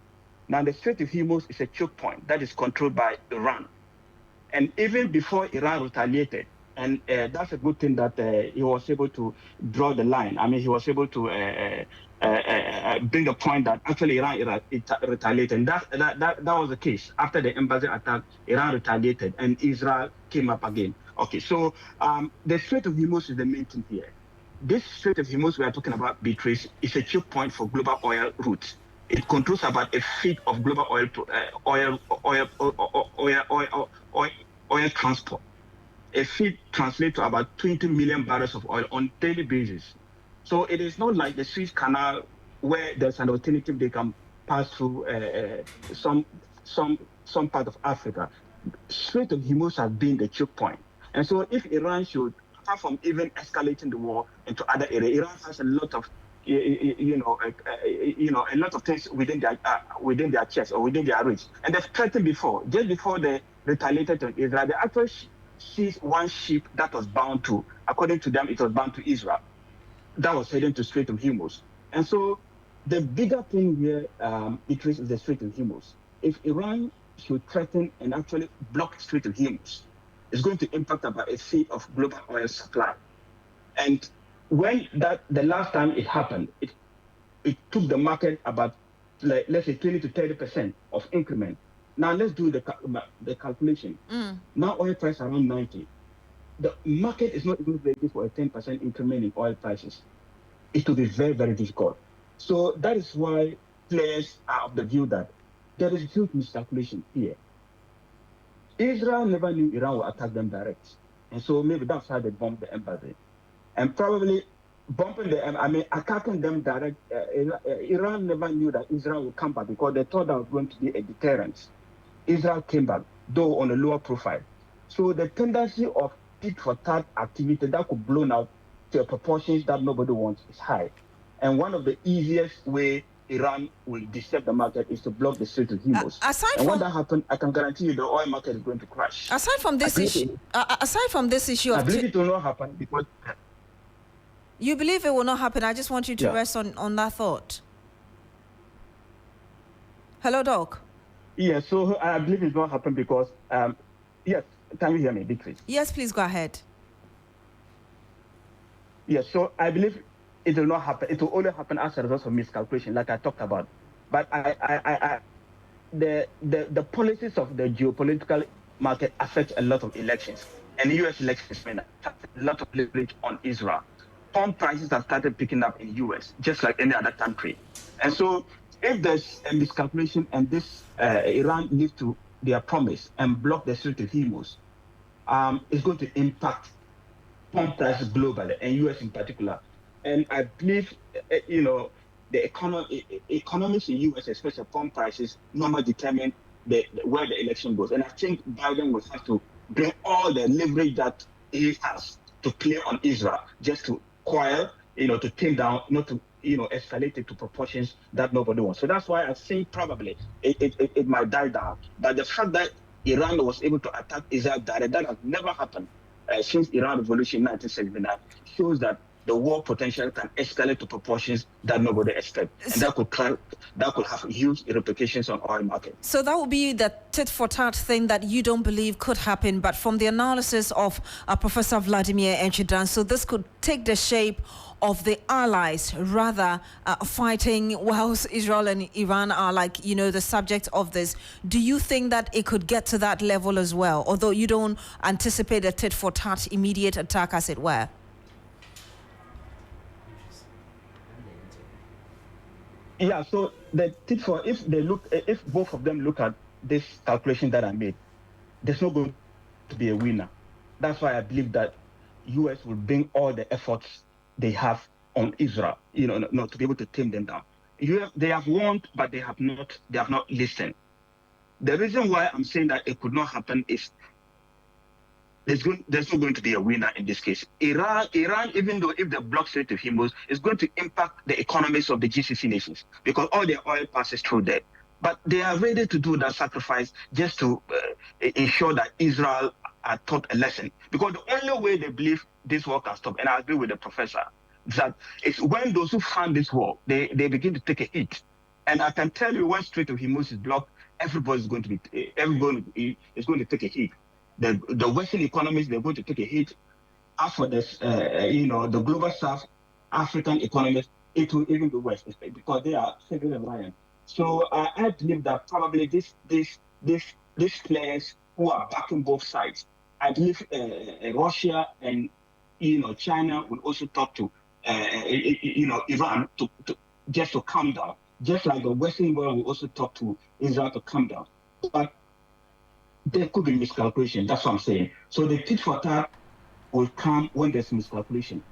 Now, the Strait of Hormuz is a choke point that is controlled by Iran. And even before Iran retaliated, and that's a good thing that he was able to draw the line. I mean, he was able to bring the point that actually Iran retaliated. And that was the case. After the embassy attack, Iran retaliated and Israel came up again. Okay, so the Strait of Hormuz is the main thing here. This Strait of Hormuz we are talking about, Beatrice, is a choke point for global oil routes. It controls about a fifth of global oil transport. A fifth translates to about 20 million barrels of oil on a daily basis. So it is not like the Suez Canal where there's an alternative they can pass through some part of Africa. Strait of Hormuz has been the choke point. And so if Iran should, apart from even escalating the war into other areas, Iran has a lot of, a lot of things within their chest or within their reach. And they've threatened before, just before they retaliated to Israel, they actually seized one ship that was bound to, according to them, it was bound to Israel. That was heading to Strait of Hormuz. And so the bigger thing here, Beatrice, is the Strait of Hormuz. If Iran should threaten and actually block the Strait of Hormuz. It's going to impact about a third of global oil supply. And when the last time it happened, it took the market about, like, let's say 20 to 30% of increment. Now let's do the calculation. Now oil price around 90. The market is not even ready for a 10% increment in oil prices. It will be very, very difficult. So that is why players are of the view that there is huge miscalculation here. Israel never knew Iran would attack them direct. And so maybe that's how they bombed the embassy. And probably attacking them direct, Iran never knew that Israel would come back because they thought that was going to be a deterrent. Israel came back, though on a lower profile. So the tendency of tit-for-tat activity that could blow out to proportions that nobody wants is high. And one of the easiest way Iran will disturb the market is to block the Strait of Hormuz. And when that happens, I can guarantee you the oil market is going to crash. Aside from this issue, I believe it will not happen because... You believe it will not happen. I just want you to rest on that thought. Hello, Doc. Yes, so I believe it will not happen because... yes, can you hear me, Beatrice? Yes, please go ahead. Yes, so I believe it will not happen. It will only happen as a result of miscalculation, like I talked about. But the policies of the geopolitical market affect a lot of elections. And the U.S. elections have a lot of leverage on Israel. Corn prices have started picking up in the U.S., just like any other country. And so if there's a miscalculation and this Iran lives to their promise and block the Strait of Hormuz, it's going to impact corn prices globally and U.S. in particular. And I believe, the economics in U.S., especially corn prices, normally determine where the election goes. And I think Biden will have to bring all the leverage that he has to play on Israel just to quell, to tame down, not to, escalate it to proportions that nobody wants. So that's why I think probably it might die down. But the fact that Iran was able to attack Israel direct, that has never happened since Iran Revolution in 1979, shows that the war potential can escalate to proportions that nobody expects. And that could have huge repercussions on oil market. So that would be the tit-for-tat thing that you don't believe could happen. But from the analysis of Professor Vladimir Enchidan, so this could take the shape of the allies rather fighting whilst Israel and Iran are the subject of this. Do you think that it could get to that level as well, although you don't anticipate a tit-for-tat immediate attack, as it were? Yeah, so if both of them look at this calculation that I made, there's not going to be a winner. That's why I believe that U.S. will bring all the efforts they have on Israel, to be able to tame them down. They have warned, but they have not listened. The reason why I'm saying that it could not happen is there's not going to be a winner in this case. Iran, even though if they block Strait of Hormuz, is going to impact the economies of the GCC nations because all their oil passes through there. But they are ready to do that sacrifice just to ensure that Israel are taught a lesson. Because the only way they believe this war can stop, and I agree with the professor, that it's when those who fund this war, they begin to take a hit. And I can tell you when Strait of Hormuz is blocked, everybody is going to take a hit. The Western economies, they're going to take a hit. As for this, the global South African economies, it will even be worse because they are heavily reliant. So I believe that probably these players who are backing both sides, I believe Russia and China will also talk to Iran to just to calm down, just like the Western world will also talk to Israel to calm down. But there could be miscalculation. That's what I'm saying. So the tit-for-tat will come when there's miscalculation,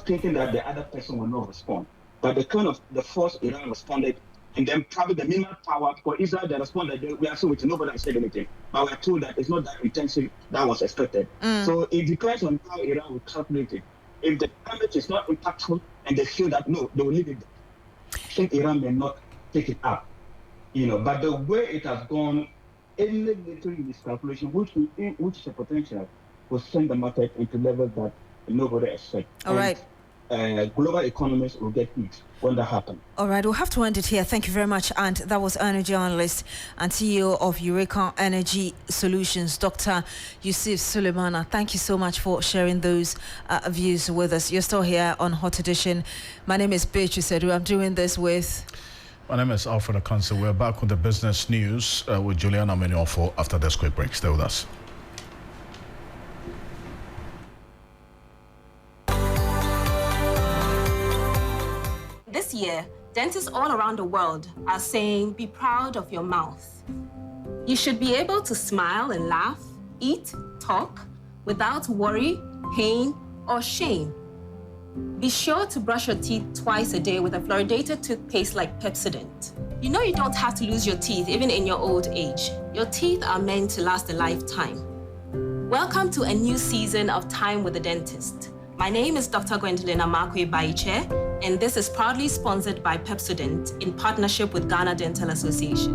thinking that the other person will not respond. But the force Iran responded, and then probably the minimal power, because Israel, they responded, we are still waiting, nobody has said anything. But we're told that it's not that intensive that was expected. So it depends on how Iran will calculate it. If the damage is not impactful and they feel that, no, they will leave it, I think Iran may not take it up. But the way it has gone, any military miscalculation, which is a potential, will send the market into levels that nobody expects. All right. global economies will get hit when that happens. All right, we'll have to end it here. Thank you very much. And that was energy analyst and CEO of Eureka Energy Solutions, Dr. Yusuf Suleimana. Thank you so much for sharing those views with us. You're still here on Hot Edition. My name is Beatrice. I'm doing this with... My name is Alfred Ocansey. We're back with the business news with Juliana Menyofo after this quick break. Stay with us. This year, dentists all around the world are saying, be proud of your mouth. You should be able to smile and laugh, eat, talk, without worry, pain, or shame. Be sure to brush your teeth twice a day with a fluoridated toothpaste like Pepsodent. You know you don't have to lose your teeth even in your old age. Your teeth are meant to last a lifetime. Welcome to a new season of Time with the Dentist. My name is Dr. Gwendolyn Amakwe Baiche, and this is proudly sponsored by Pepsodent in partnership with Ghana Dental Association.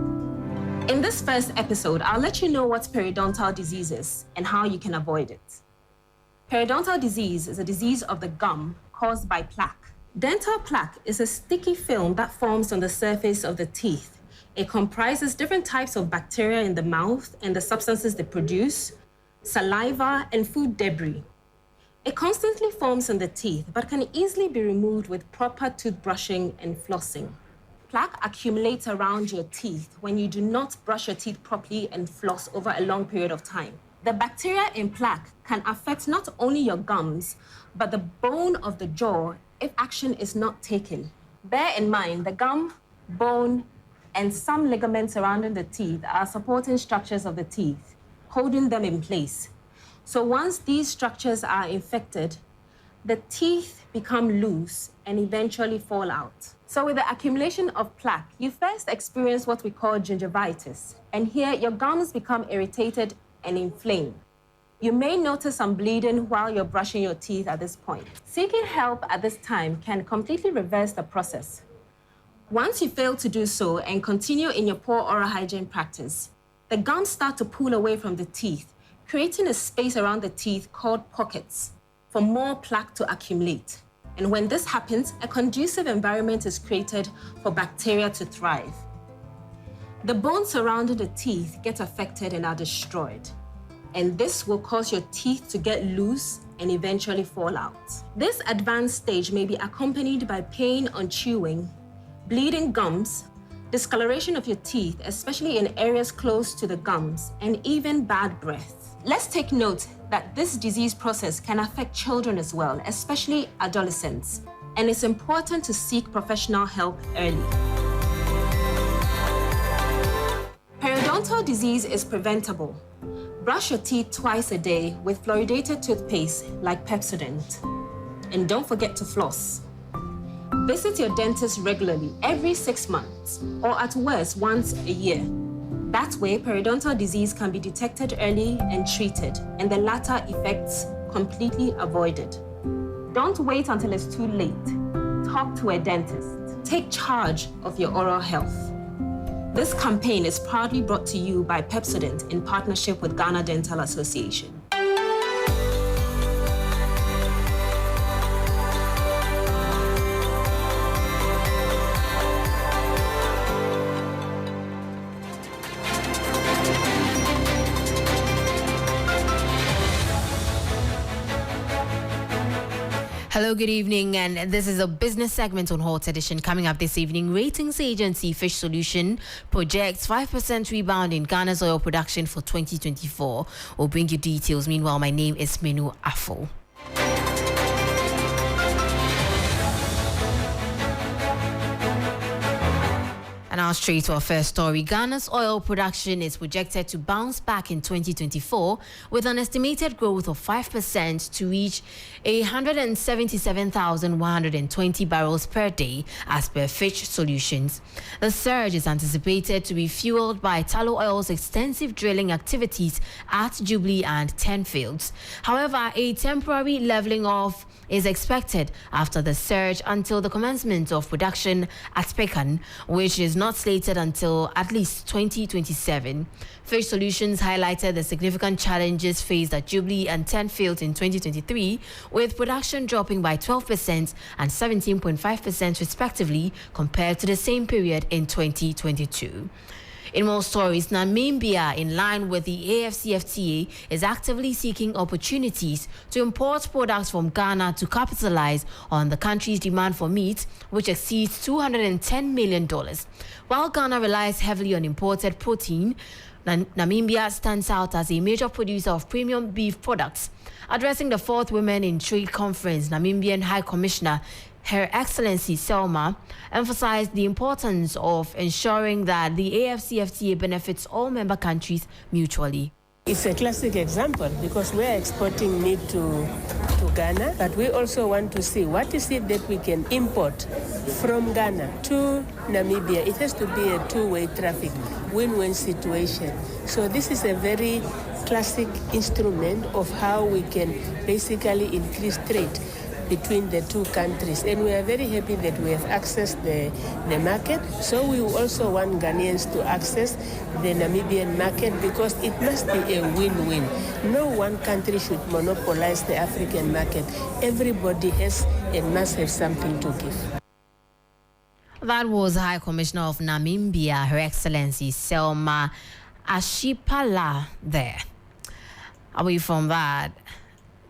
In this first episode, I'll let you know what periodontal disease is and how you can avoid it. Periodontal disease is a disease of the gum caused by plaque. Dental plaque is a sticky film that forms on the surface of the teeth. It comprises different types of bacteria in the mouth and the substances they produce, saliva, and food debris. It constantly forms on the teeth, but can easily be removed with proper toothbrushing and flossing. Plaque accumulates around your teeth when you do not brush your teeth properly and floss over a long period of time. The bacteria in plaque can affect not only your gums, but the bone of the jaw if action is not taken. Bear in mind, the gum, bone, and some ligaments surrounding the teeth are supporting structures of the teeth, holding them in place. So once these structures are infected, the teeth become loose and eventually fall out. So with the accumulation of plaque, you first experience what we call gingivitis. And here, your gums become irritated and inflamed. You may notice some bleeding while you're brushing your teeth at this point. Seeking help at this time can completely reverse the process. Once you fail to do so and continue in your poor oral hygiene practice, the gums start to pull away from the teeth, creating a space around the teeth called pockets for more plaque to accumulate. And when this happens, a conducive environment is created for bacteria to thrive. The bones surrounding the teeth get affected and are destroyed. And this will cause your teeth to get loose and eventually fall out. This advanced stage may be accompanied by pain on chewing, bleeding gums, discoloration of your teeth, especially in areas close to the gums, and even bad breath. Let's take note that this disease process can affect children as well, especially adolescents, and it's important to seek professional help early. Periodontal disease is preventable. Brush your teeth twice a day with fluoridated toothpaste like Pepsodent. And don't forget to floss. Visit your dentist regularly, every 6 months, or at worst, once a year. That way, periodontal disease can be detected early and treated, and the latter effects completely avoided. Don't wait until it's too late. Talk to a dentist. Take charge of your oral health. This campaign is proudly brought to you by Pepsodent in partnership with Ghana Dental Association. Hello, good evening, and this is a business segment on Hot Edition. Coming up this evening, ratings agency Fish Solution projects 5% rebound in Ghana's oil production for 2024. We'll bring you details. Meanwhile, my name is Menu Afo. And now straight to our first story. Ghana's oil production is projected to bounce back in 2024 with an estimated growth of 5% to reach 177,120 barrels per day as per Fitch Solutions. The surge is anticipated to be fueled by Tullow Oil's extensive drilling activities at Jubilee and 10 fields. However, a temporary leveling off is expected after the surge until the commencement of production at Pecan, which is not slated until at least 2027. Fitch Solutions highlighted the significant challenges faced at Jubilee and 10 fields in 2023, with production dropping by 12% and 17.5% respectively compared to the same period in 2022. In more stories, Namibia, in line with the AFCFTA, is actively seeking opportunities to import products from Ghana to capitalize on the country's demand for meat, which exceeds $210 million. While Ghana relies heavily on imported protein, Namibia stands out as a major producer of premium beef products. Addressing the 4th Women in Trade Conference, Namibian High Commissioner Her Excellency Selma emphasized the importance of ensuring that the AFCFTA benefits all member countries mutually. It's a classic example because we're exporting meat to Ghana, but we also want to see what is it that we can import from Ghana to Namibia. It has to be a two-way traffic, win-win situation. So this is a very classic instrument of how we can basically increase trade between the two countries, and we are very happy that we have accessed the market. So we also want Ghanaians to access the Namibian market because it must be a win-win. No one country should monopolize the African market. Everybody has and must have something to give. That was High Commissioner of Namibia, Her Excellency Selma Ashipala there. Away from that,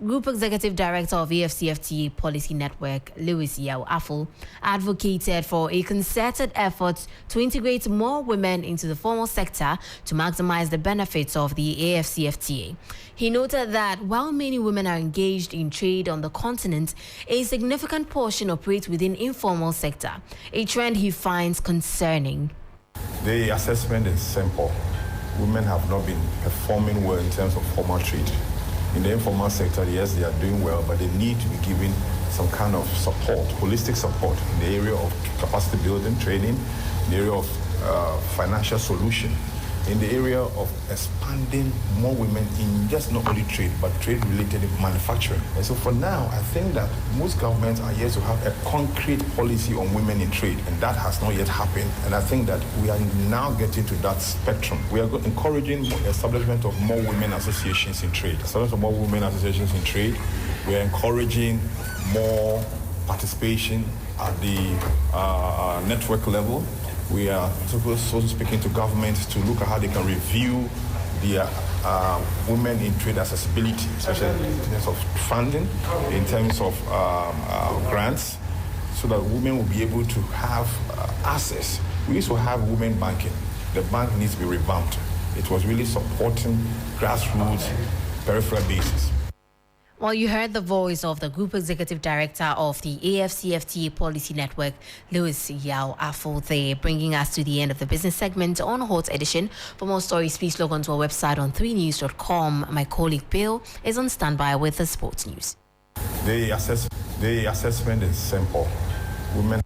Group Executive Director of AFCFTA Policy Network, Louis Yao Aful, advocated for a concerted effort to integrate more women into the formal sector to maximize the benefits of the AFCFTA. He noted that while many women are engaged in trade on the continent, a significant portion operates within informal sector, a trend he finds concerning. The assessment is simple. Women have not been performing well in terms of formal trade. In the informal sector, yes, they are doing well, but they need to be given some kind of support, holistic support in the area of capacity building, training, in the area of financial solution, in the area of expanding more women in just not only trade, but trade-related manufacturing. And so for now, I think that most governments are yet to have a concrete policy on women in trade, and that has not yet happened. And I think that we are now getting to that spectrum. We are encouraging establishment of more women associations in trade. Establishment of more women associations in trade. We are encouraging more participation at the network level. We are also speaking to governments to look at how they can review the women in trade accessibility, especially in terms of funding, in terms of grants, so that women will be able to have access. We used to have women banking. The bank needs to be revamped. It was really supporting grassroots, peripheral bases. Well, you heard the voice of the Group Executive Director of the AFCFTA Policy Network, Louis Yao Afo there, bringing us to the end of the business segment on Hot Edition. For more stories, please log on to our website on 3news.com. My colleague Bill is on standby with the sports news. The assessment is simple. Women.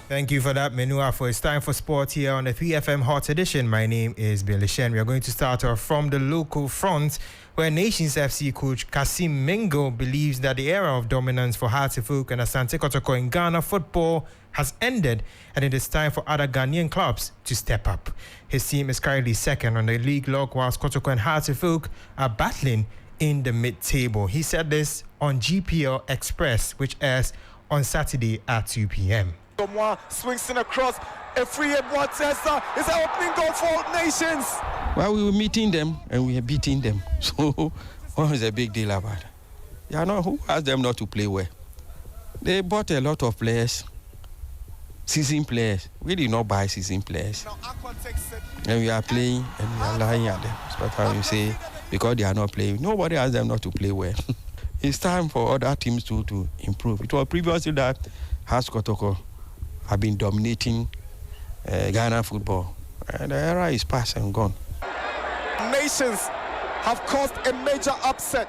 Thank you for that, Menuafo. It's time for sport here on the 3FM Hot Edition. My name is Billy Shen. We are going to start off from the local front, where Nations FC coach Kasim Mingo believes that the era of dominance for Hartlepool and Asante Kotoko in Ghana football has ended, and it is time for other Ghanaian clubs to step up. His team is currently second on the league log, whilst Kotoko and Hartlepool are battling in the mid-table. He said this on GPL Express, which airs on Saturday at 2 p.m. Someone swings in across. A free head Watessa is our opening goal for Nations. Well, we were meeting them and we are beating them. So what is a big deal about it? You know, who asked them not to play well? They bought a lot of players, seasoned players. We did not buy seasoned players. And we are playing and we are lying at them. That's how you say, because they are not playing. Nobody asked them not to play well. It's time for other teams to improve. It was previously that Has Kotoko have been dominating Ghana football. And the era is past and gone. Nations have caused a major upset.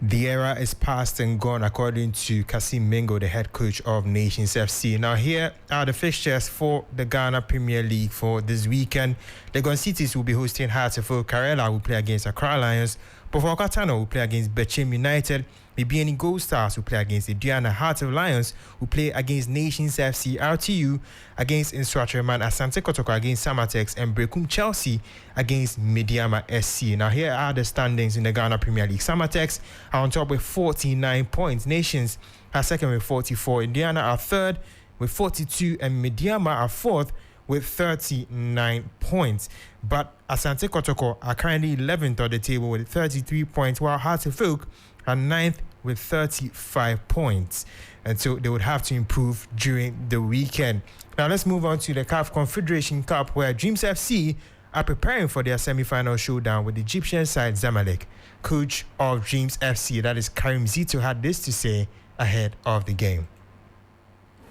The era is past and gone, according to Kasim Mengo, the head coach of Nations FC. Now, here are the fixtures for the Ghana Premier League for this weekend. Legon Cities will be hosting Hartlepool. Karela will play against Accra Lions. Pofo Katano will play against Bechem United. Bibiani Gold Stars will play against the Diana Heart of Lions, who play against Nations FC. RTU against Instructorman. Asante Kotoko against Samatex, and Brekum Chelsea against Mediama SC. Now, here are the standings in the Ghana Premier League. Samatex are on top with 49 points. Nations are second with 44. Indiana are third with 42, and Mediama are fourth with 39 points. But Asante Kotoko are currently 11th on the table with 33 points, while Hartlepool are 9th with 35 points. And so they would have to improve during the weekend. Now let's move on to the CAF Confederation Cup, where Dreams FC are preparing for their semi-final showdown with the Egyptian side Zamalek. Coach of Dreams FC, that is Karim Zito, had this to say ahead of the game.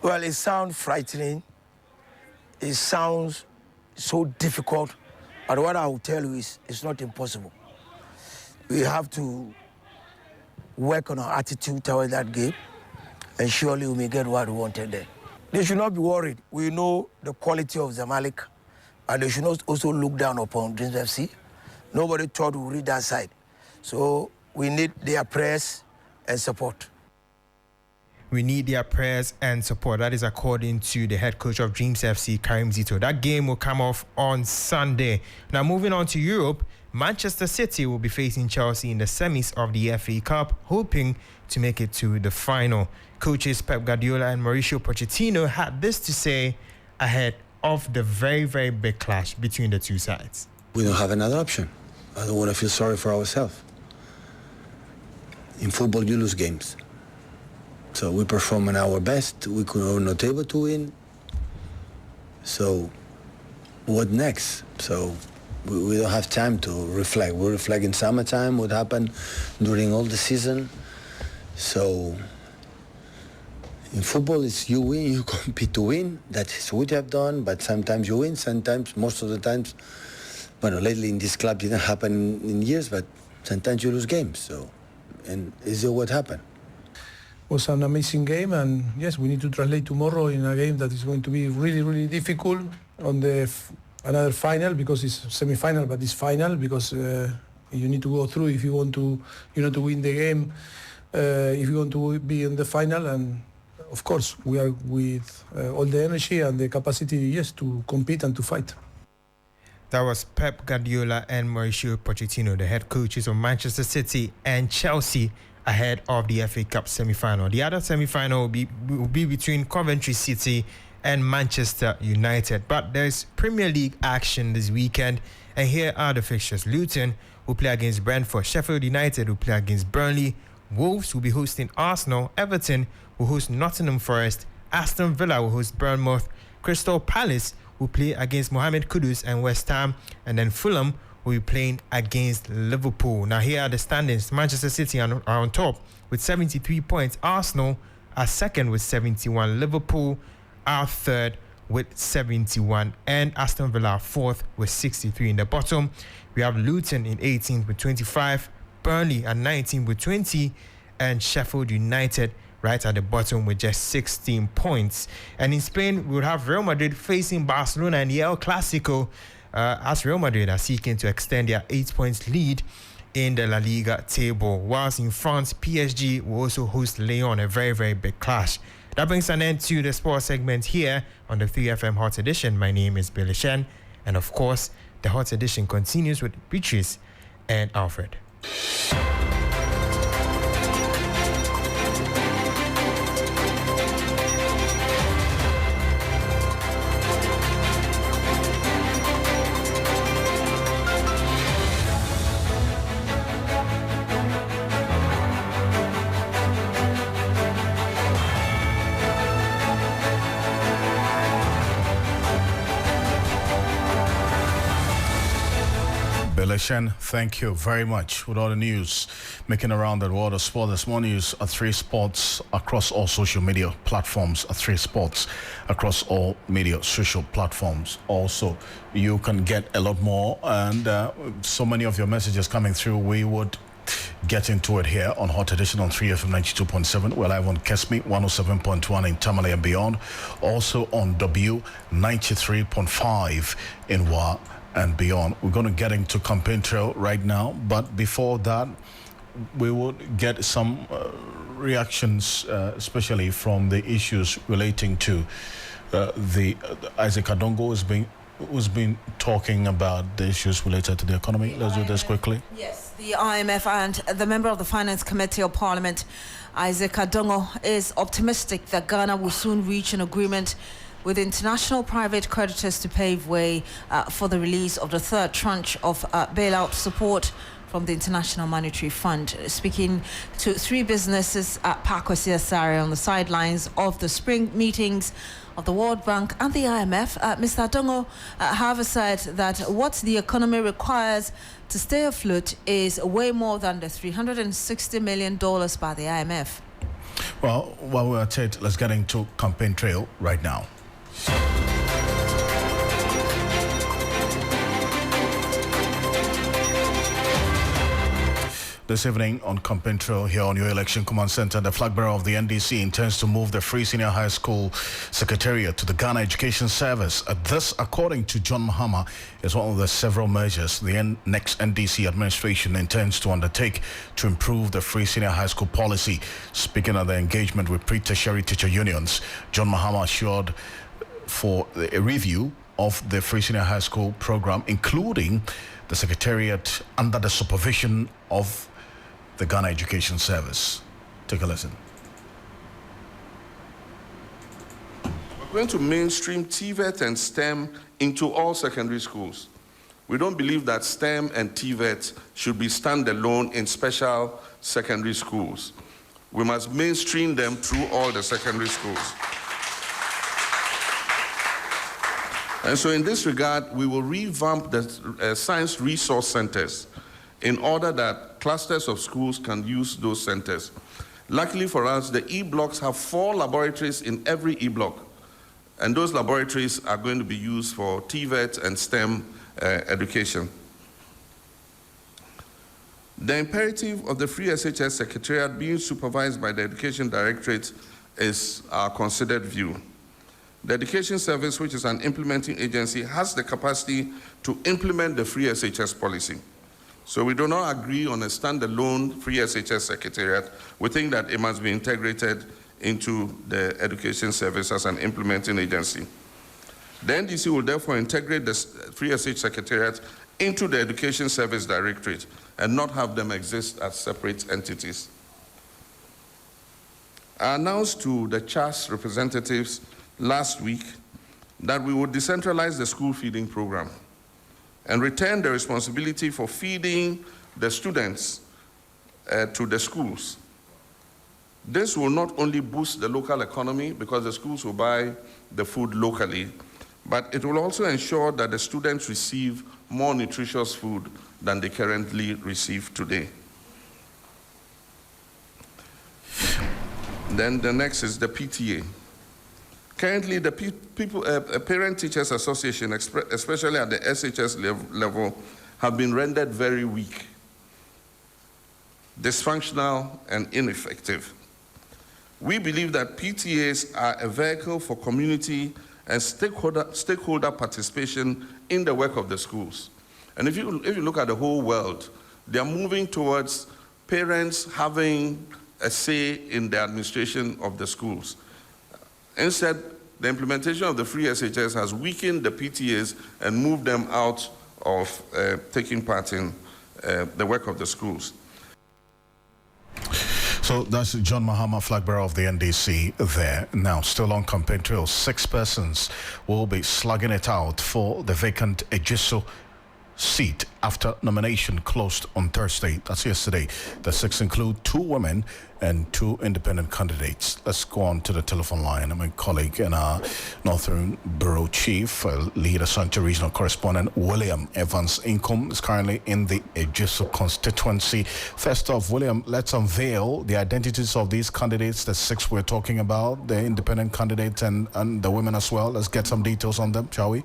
Well, it sounds frightening. It sounds so difficult. But what I will tell you is it's not impossible. We have to work on our attitude toward that game, and surely we may get what we wanted there. They should not be worried. We know the quality of Zamalek, and they should not also look down upon Dreams FC. Nobody thought we would reach that side. So we need their prayers and support. We need their prayers and support. That is according to the head coach of Dreams FC, Karim Zito. That game will come off on Sunday. Now, moving on to Europe, Manchester City will be facing Chelsea in the semis of the FA Cup, hoping to make it to the final. Coaches Pep Guardiola and Mauricio Pochettino had this to say ahead of the very, very big clash between the two sides. We don't have another option. I don't want to feel sorry for ourselves. In football, you lose games. So we perform at our best. We were not able to win. So what next? So we don't have time to reflect. We reflect in summertime what happened during all the season. So in football, it's you win, you compete to win. That's what you have done, but sometimes you win, sometimes, most of the times, well, lately in this club it didn't happen in years, but sometimes you lose games. So, and is it what happened? Was an amazing game, and yes, we need to translate tomorrow in a game that is going to be really, really difficult on the another final, because it's semi-final, but it's final because you need to go through if you want to, to win the game, if you want to be in the final. And of course, we are with all the energy and the capacity, yes, to compete and to fight. That was Pep Guardiola and Mauricio Pochettino, the head coaches of Manchester City and Chelsea, ahead of the FA Cup semi-final. The other semi-final will be between Coventry City and Manchester United. But there's Premier League action this weekend, and here are the fixtures. Luton will play against Brentford. Sheffield United will play against Burnley. Wolves will be hosting Arsenal. Everton will host Nottingham Forest. Aston Villa will host Bournemouth. Crystal Palace will play against Mohamed Kudus and West Ham. And then Fulham will be playing against Liverpool. Now, here are the standings. Manchester City are on top with 73 points. Arsenal are second with 71. Liverpool are third with 71. And Aston Villa are fourth with 63. In the bottom, we have Luton in 18th with 25. Burnley at 19 with 20. And Sheffield United right at the bottom with just 16 points. And in Spain, we will have Real Madrid facing Barcelona in the El Clasico, as Real Madrid are seeking to extend their 8 points lead in the La Liga table. Whilst in France, PSG will also host Lyon, a very, very big clash. That brings an end to the sports segment here on the 3FM Hot Edition. My name is Billy Shen, and of course, the Hot Edition continues with Beatrice and Alfred. Belishen, thank you very much. With all the news making around the world of sport, there's more news at 3 Sports across all social media platforms. At 3 Sports across all media social platforms. Also, you can get a lot more, and so many of your messages coming through. We would get into it here on Hot Edition on 3FM 92.7. We're live on Kesmi 107.1 in Tamale and beyond. Also on W 93.5 in Wa and beyond. We're going to get into campaign trail right now, but before that, we will get some reactions, especially from the issues relating to the Isaac Adongo who's been talking about the issues related to the economy. Let's do this quickly. Yes, the IMF and the member of the Finance Committee of Parliament, Isaac Adongo, is optimistic that Ghana will soon reach an agreement with international private creditors to pave way for the release of the third tranche of bailout support from the International Monetary Fund. Speaking to 3 businesses at Pakwasi Asare on the sidelines of the spring meetings of the World Bank and the IMF, Mr. Adongo, however, said that what the economy requires to stay afloat is way more than the $360 million by the IMF. Well, while we're at it, let's get into campaign trail right now. This evening on campaign trail here on your election command center, the flag bearer of the NDC intends to move the Free Senior High School Secretariat to the Ghana Education Service. This, according to John Mahama, is one of the several measures the next NDC administration intends to undertake to improve the Free Senior High School policy. Speaking at the engagement with pre-tertiary teacher unions, John Mahama assured for a review of the Free Senior High School program, including the Secretariat under the supervision of the Ghana Education Service. Take a listen. We're going to mainstream TVET and STEM into all secondary schools. We don't believe that STEM and TVET should be standalone in special secondary schools. We must mainstream them through all the secondary schools. And so in this regard, we will revamp the science resource centers in order that clusters of schools can use those centers. Luckily for us, the E-blocks have 4 laboratories in every E-block, and those laboratories are going to be used for TVET and STEM education. The imperative of the Free SHS Secretariat being supervised by the Education Directorate is our considered view. The Education Service, which is an implementing agency, has the capacity to implement the Free SHS policy. So we do not agree on a standalone Free SHS Secretariat. We think that it must be integrated into the Education Service as an implementing agency. The NDC will therefore integrate the Free SHS Secretariat into the Education Service Directorate and not have them exist as separate entities. I announced to the CHAS representatives last week that we would decentralize the school feeding program and return the responsibility for feeding the students to the schools. This will not only boost the local economy because the schools will buy the food locally, but it will also ensure that the students receive more nutritious food than they currently receive today. Then the next is the PTA. Currently, the Parent Teachers Association, especially at the SHS level, have been rendered very weak, dysfunctional, and ineffective. We believe that PTAs are a vehicle for community and stakeholder participation in the work of the schools. And if you look at the whole world, they are moving towards parents having a say in the administration of the schools. Instead, the implementation of the Free SHS has weakened the PTAs and moved them out of taking part in the work of the schools. So that's John Mahama, flag bearer of the NDC there. Now, still on campaign trail, 6 persons will be slugging it out for the vacant Ejiso seat after nomination closed on Thursday. That's yesterday. The 6 include 2 women and 2 independent candidates. Let's go on to the telephone line. My colleague and our Northern Bureau Chief, Leader Sancho Regional Correspondent William Evans Income is currently in the Ejisu constituency. First off, William, let's unveil the identities of these candidates, the 6 we're talking about, the independent candidates and the women as well. Let's get some details on them, shall we?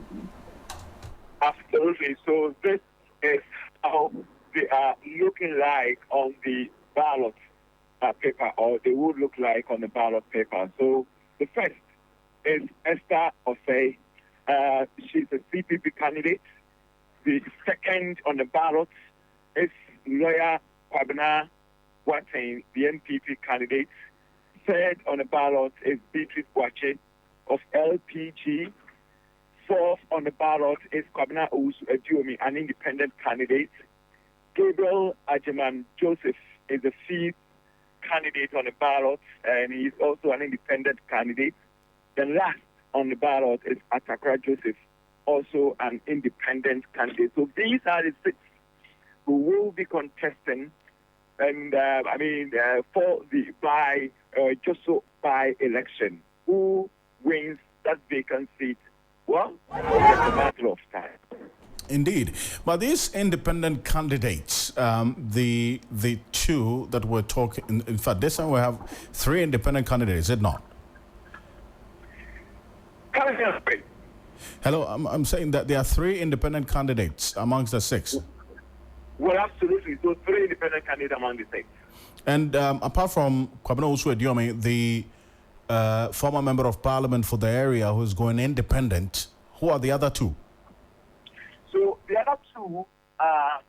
Absolutely. So this is how they are looking like on the ballot paper, or they would look like on the ballot paper. So the first is Esther Osei. She's a CPP candidate. The second on the ballot is lawyer Kwabena Boateng, the NPP candidate. Third on the ballot is Beatrice of LPG. Fourth on the ballot is Kwabena Owusu-Aduomi, an independent candidate. Gabriel Ajiman Joseph is the 5th candidate on the ballot, and he's also an independent candidate. The last on the ballot is Atakra Joseph, also an independent candidate. So these are the 6 who will be contesting, and for the by election. Who wins that vacant seat? Well, it's a matter of time. Indeed. But these independent candidates, the 2 that we're talking, in fact, this time we have 3 independent candidates, is it not? Hello, I'm saying that there are 3 independent candidates amongst the 6. Well, absolutely. So 3 independent candidates among the 6. And apart from Kwabena Owusu-Aduomi, the former member of parliament for the area who is going independent, who are the other 2? So the other 2 are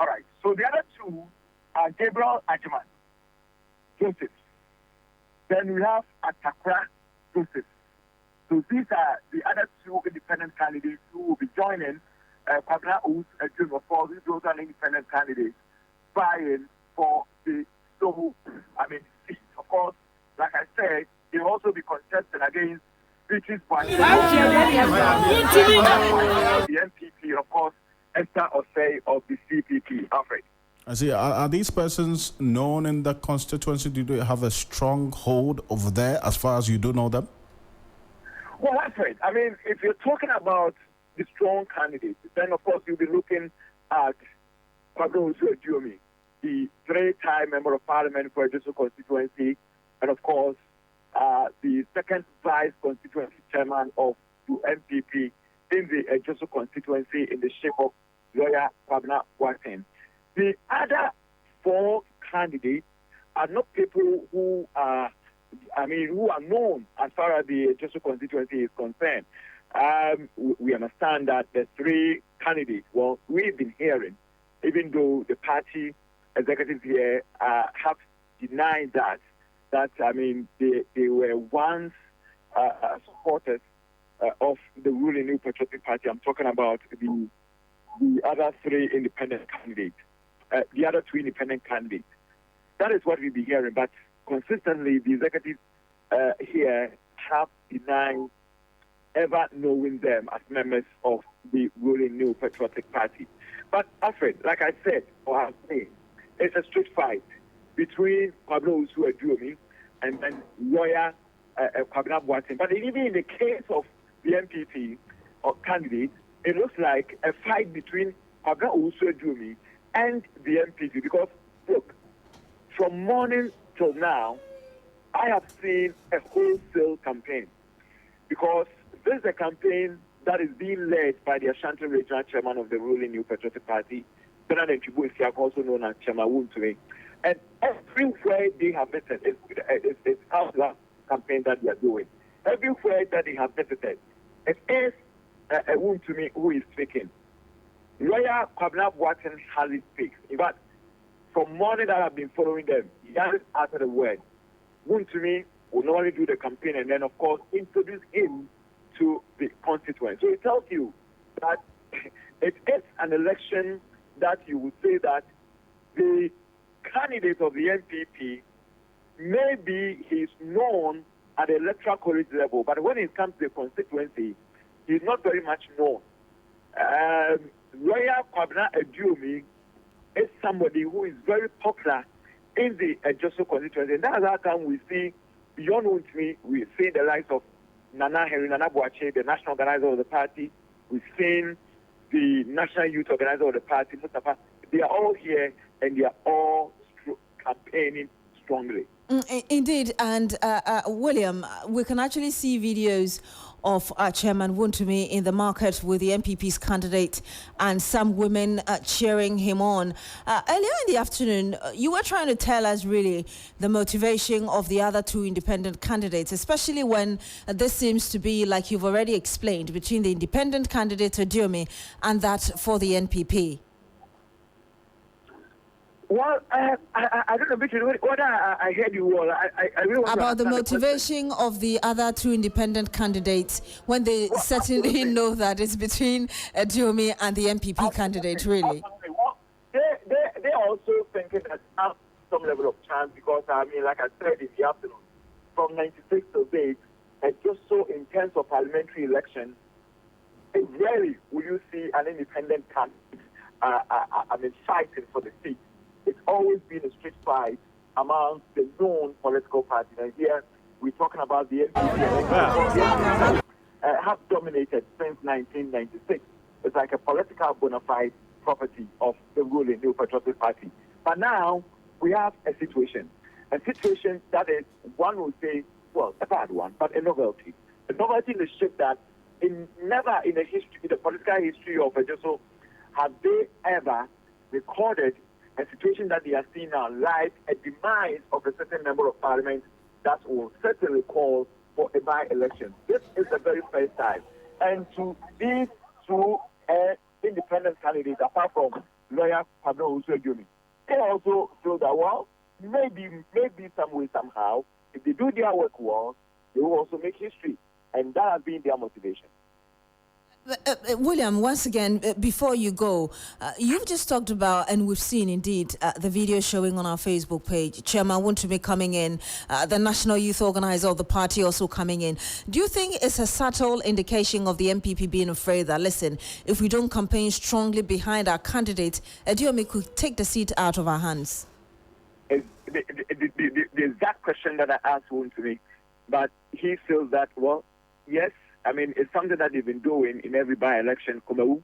all right. So the other 2 are Gabriel Ajiman Joseph. Then we have Atakra Joseph. So these are the other 2 independent candidates who will be joining Kwabena Owusu-Aduomi. Of course, these are an independent candidates vying for the seat. Of course, like I said, they will also be contesting against Beatrice the NPP, of course, Esther Osei of the CPP. Alfred. I see. Are these persons known in the constituency? Do they have a strong hold over there as far as you do know them? Well, Alfred, if you're talking about the strong candidates, then of course you'll be looking at Kwabena Owusu-Aduomi, the 3-time member of parliament for Ejisu constituency, and of course the 2nd vice constituency chairman of the MPP in the Ejisu constituency in the shape of lawyer Kwabena Boateng. The other 4 candidates are not people who are known as far as the Ejisu constituency is concerned. We understand that the 3 candidates, well, we've been hearing, even though the party executives here have denied that they were once supporters of the ruling New Patriotic Party. I'm talking about the other 3 independent candidates, the other 2 independent candidates. That is what we've been hearing, but consistently the executives here have denied ever knowing them as members of the ruling New Patriotic Party. But Alfred, like I said, or I'm saying, it's a street fight between Kwabena Owusu-Aduomi and then lawyer Kwabena Boateng. But even in the case of the MPP or candidate, it looks like a fight between Kwabena Owusu-Aduomi and the MPP. Because, look, from morning till now, I have seen a wholesale campaign. Because this is a campaign that is being led by the Ashanti Regional Chairman of the ruling New Patriotic Party, Bernard Nchibu, also known as Chairman Wuntumi. And everywhere they have visited, it's our campaign that we are doing. Everywhere that they have visited, it is Wuntumi who is speaking. Lawyer Kwabena Boateng hardly speaks. In fact, from morning that I've been following them, he hasn't uttered a word. Wuntumi will normally do the campaign and then, of course, introduce him to the constituent. So it tells you that it is an election that you would say that the candidate of the NPP, maybe he's known at the electoral college level, but when it comes to the constituency, he's not very much known. Lawyer Kwabena Aduomi is somebody who is very popular in the Ejoso constituency, and that's how come we see, beyond Untimi, we see the likes of Nana Boache, the national organizer of the party. We've seen the national youth organizer of the party, Mustafa. They are all here, and they are all campaigning strongly. Indeed, and William, we can actually see videos of Chairman Wontumi in the market with the MPP's candidate and some women cheering him on. Earlier in the afternoon, you were trying to tell us really the motivation of the other two independent candidates, especially when this seems to be, like you've already explained, between the independent candidate Aduomi and that for the NPP. Well, I don't know, Beatrice, what I heard you all. I really want about to the motivation of the other two independent candidates when they certainly know that it's between Aduomi and the MPP candidate, really. They also thinking that have some level of chance because, I mean, like I said in the afternoon, from 96 to date, and just so in terms of parliamentary election, rarely will you see an independent candidate fighting for the seat. It's always been a street fight among the known political parties. And here we're talking about the NPP have dominated since 1996. It's like a political bona fide property of the ruling New Patriotic Party. But now we have a situation that is, one would say, well, a bad one, but a novelty. A novelty in the shape that never in the political history of Ejoso have they ever recorded a situation that they are seeing now, like a demise of a certain member of parliament that will certainly call for a by-election. This is the very first time. And to these two independent candidates, apart from lawyer Kwabena Aduomi, they also feel that, well, maybe some way, somehow, if they do their work well, they will also make history. And that has been their motivation. William, once again, before you go, you've just talked about, and we've seen indeed the video showing on our Facebook page, Chairman Wontumi coming in, the national youth organizer of the party also coming in. Do you think it's a subtle indication of the MPP being afraid that, listen, if we don't campaign strongly behind our candidate, Aduomi could take the seat out of our hands? The exact question that I asked Wontumi, but he feels that, well, yes, I mean, it's something that they've been doing in every by-election. Komau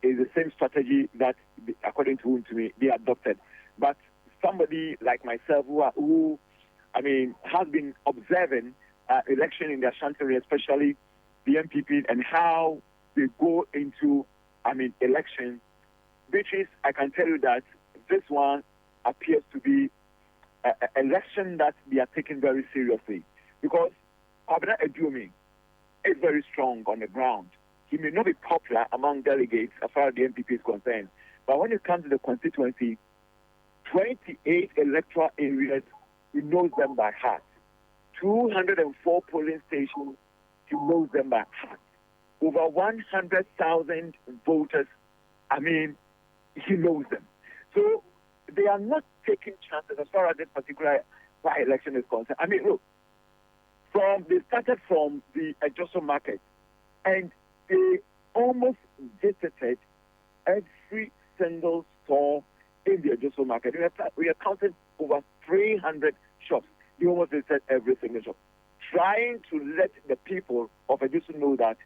is the same strategy that, according to Wontumi, they adopted. But somebody like myself, who has been observing election in the Ashanti, especially the MPP, and how they go into, election, Beatrice, I can tell you that this one appears to be an election that they are taking very seriously. Because Kwabena Aduomi is very strong on the ground. He may not be popular among delegates as far as the MPP is concerned, but when it comes to the constituency, 28 electoral areas, he knows them by heart. 204 polling stations, he knows them by heart. Over 100,000 voters, he knows them. So they are not taking chances as far as this particular by-election is concerned. Look, they started from the Ejoso market, and they almost visited every single store in the Ejoso market. We have counted over 300 shops. They almost visited every single shop, trying to let the people of Ejoso know that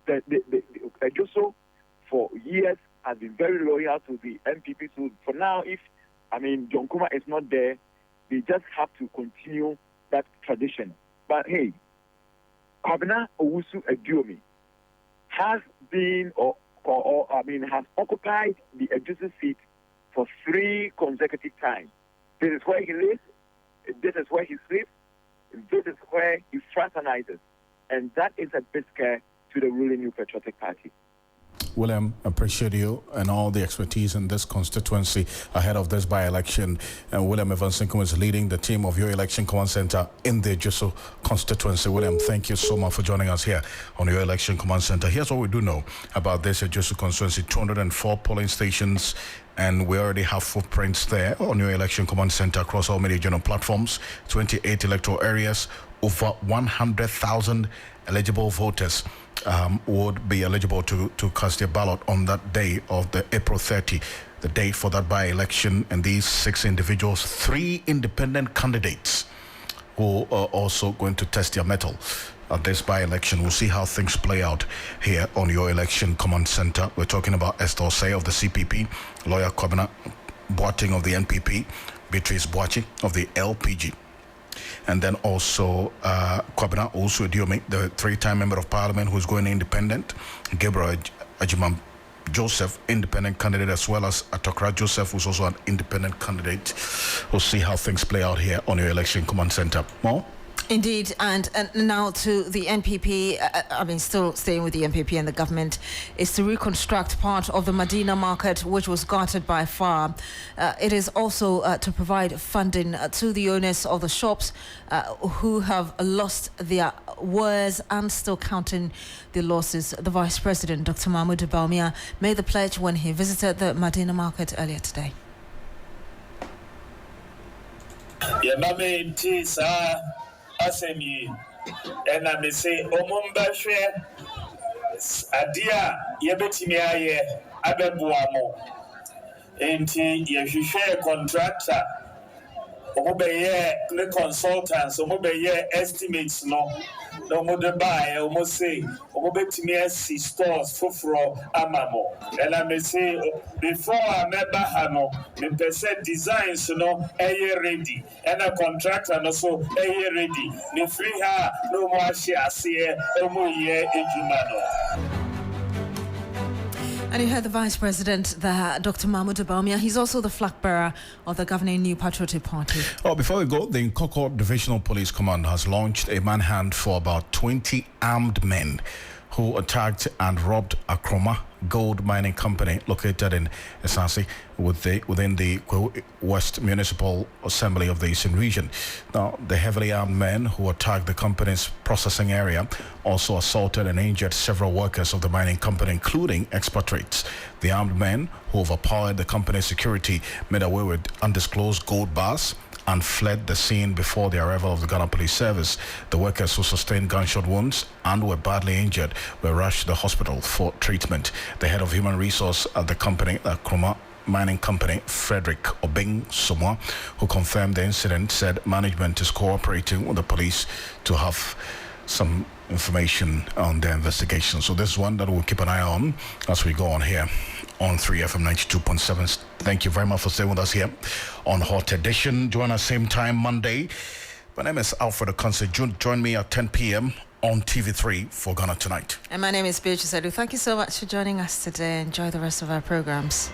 the Ejoso for years has been very loyal to the MPP. So for now, if John Kuma is not there, they just have to continue that tradition. But hey, Kwabena Aduomi has been has occupied the Ejoso seat for 3 consecutive times. This is where he lives, this is where he sleeps, this is where he fraternizes. And that is a bit scare to the ruling New Patriotic Party. William, appreciate you and all the expertise in this constituency ahead of this by-election. And William Evansinkum is leading the team of your election command center in the Jusso constituency. William, thank you so much for joining us here on your election command center. Here's what we do know about this Jusso constituency: 204 polling stations, and we already have footprints there on your election command center across all media journal platforms, 28 electoral areas, over 100,000 eligible voters would be eligible to cast their ballot on that day of the April 30, the date for that by-election. And these 6 individuals, 3 independent candidates who are also going to test their mettle at this by-election. We'll see how things play out here on your election command center. We're talking about Esther Osei of the CPP, lawyer Kwabena Boateng of the NPP, Beatrice Boachi of the LPG. And then also Kwabena also Diome, the 3-time member of parliament who's going independent, Gabriel Ajimam Joseph, independent candidate, as well as Atokra Joseph, who's also an independent candidate. We'll see how things play out here on your election command center. More? Indeed, and now to the NPP, still staying with the NPP and the government, is to reconstruct part of the Medina market, which was gutted by fire. It is also to provide funding to the owners of the shops who have lost their wares and still counting the losses. The Vice President, Dr. Mahmoud Baumia, made the pledge when he visited the Medina market earlier today. Asemi and I may say Omumbashwe Adia Yabetimi aye Abebuamo Enti Yashisha contractor Omobeye the consultants Omobeye estimates no Omo buy almost say Omobetimi see stores for Amamo. And I may say before I remember Hano, the percent designs no ready and a contractor and also ready. The free her no more share see Omo Ejumano. And you heard the Vice President, Dr. Mahmoud Baumia. He's also the flag bearer of the governing New Patriotic Party. Oh, before we go, the Nkoko Divisional Police Command has launched a manhunt for about 20 armed men who attacked and robbed Akroma gold mining company located in Ocansey within the West Municipal Assembly of the Eastern Region. Now, the heavily armed men who attacked the company's processing area also assaulted and injured several workers of the mining company, including expatriates. The armed men who overpowered the company's security made away with undisclosed gold bars and fled the scene before the arrival of the Ghana Police Service. The workers who sustained gunshot wounds and were badly injured were rushed to the hospital for treatment. The head of human resource at the company, Akroma mining company, Frederick Obeng Somwa, who confirmed the incident, said management is cooperating with the police to have some information on their investigation. So this is one that we'll keep an eye on as we go on here on 3FM 92.7. Thank you very much for staying with us here on Hot Edition. Join us same time Monday. My name is Alfred Ocansey. Join me at 10 p.m. on TV3 for Ghana Tonight. And my name is Beatrice. Thank you so much for joining us today. Enjoy the rest of our programs.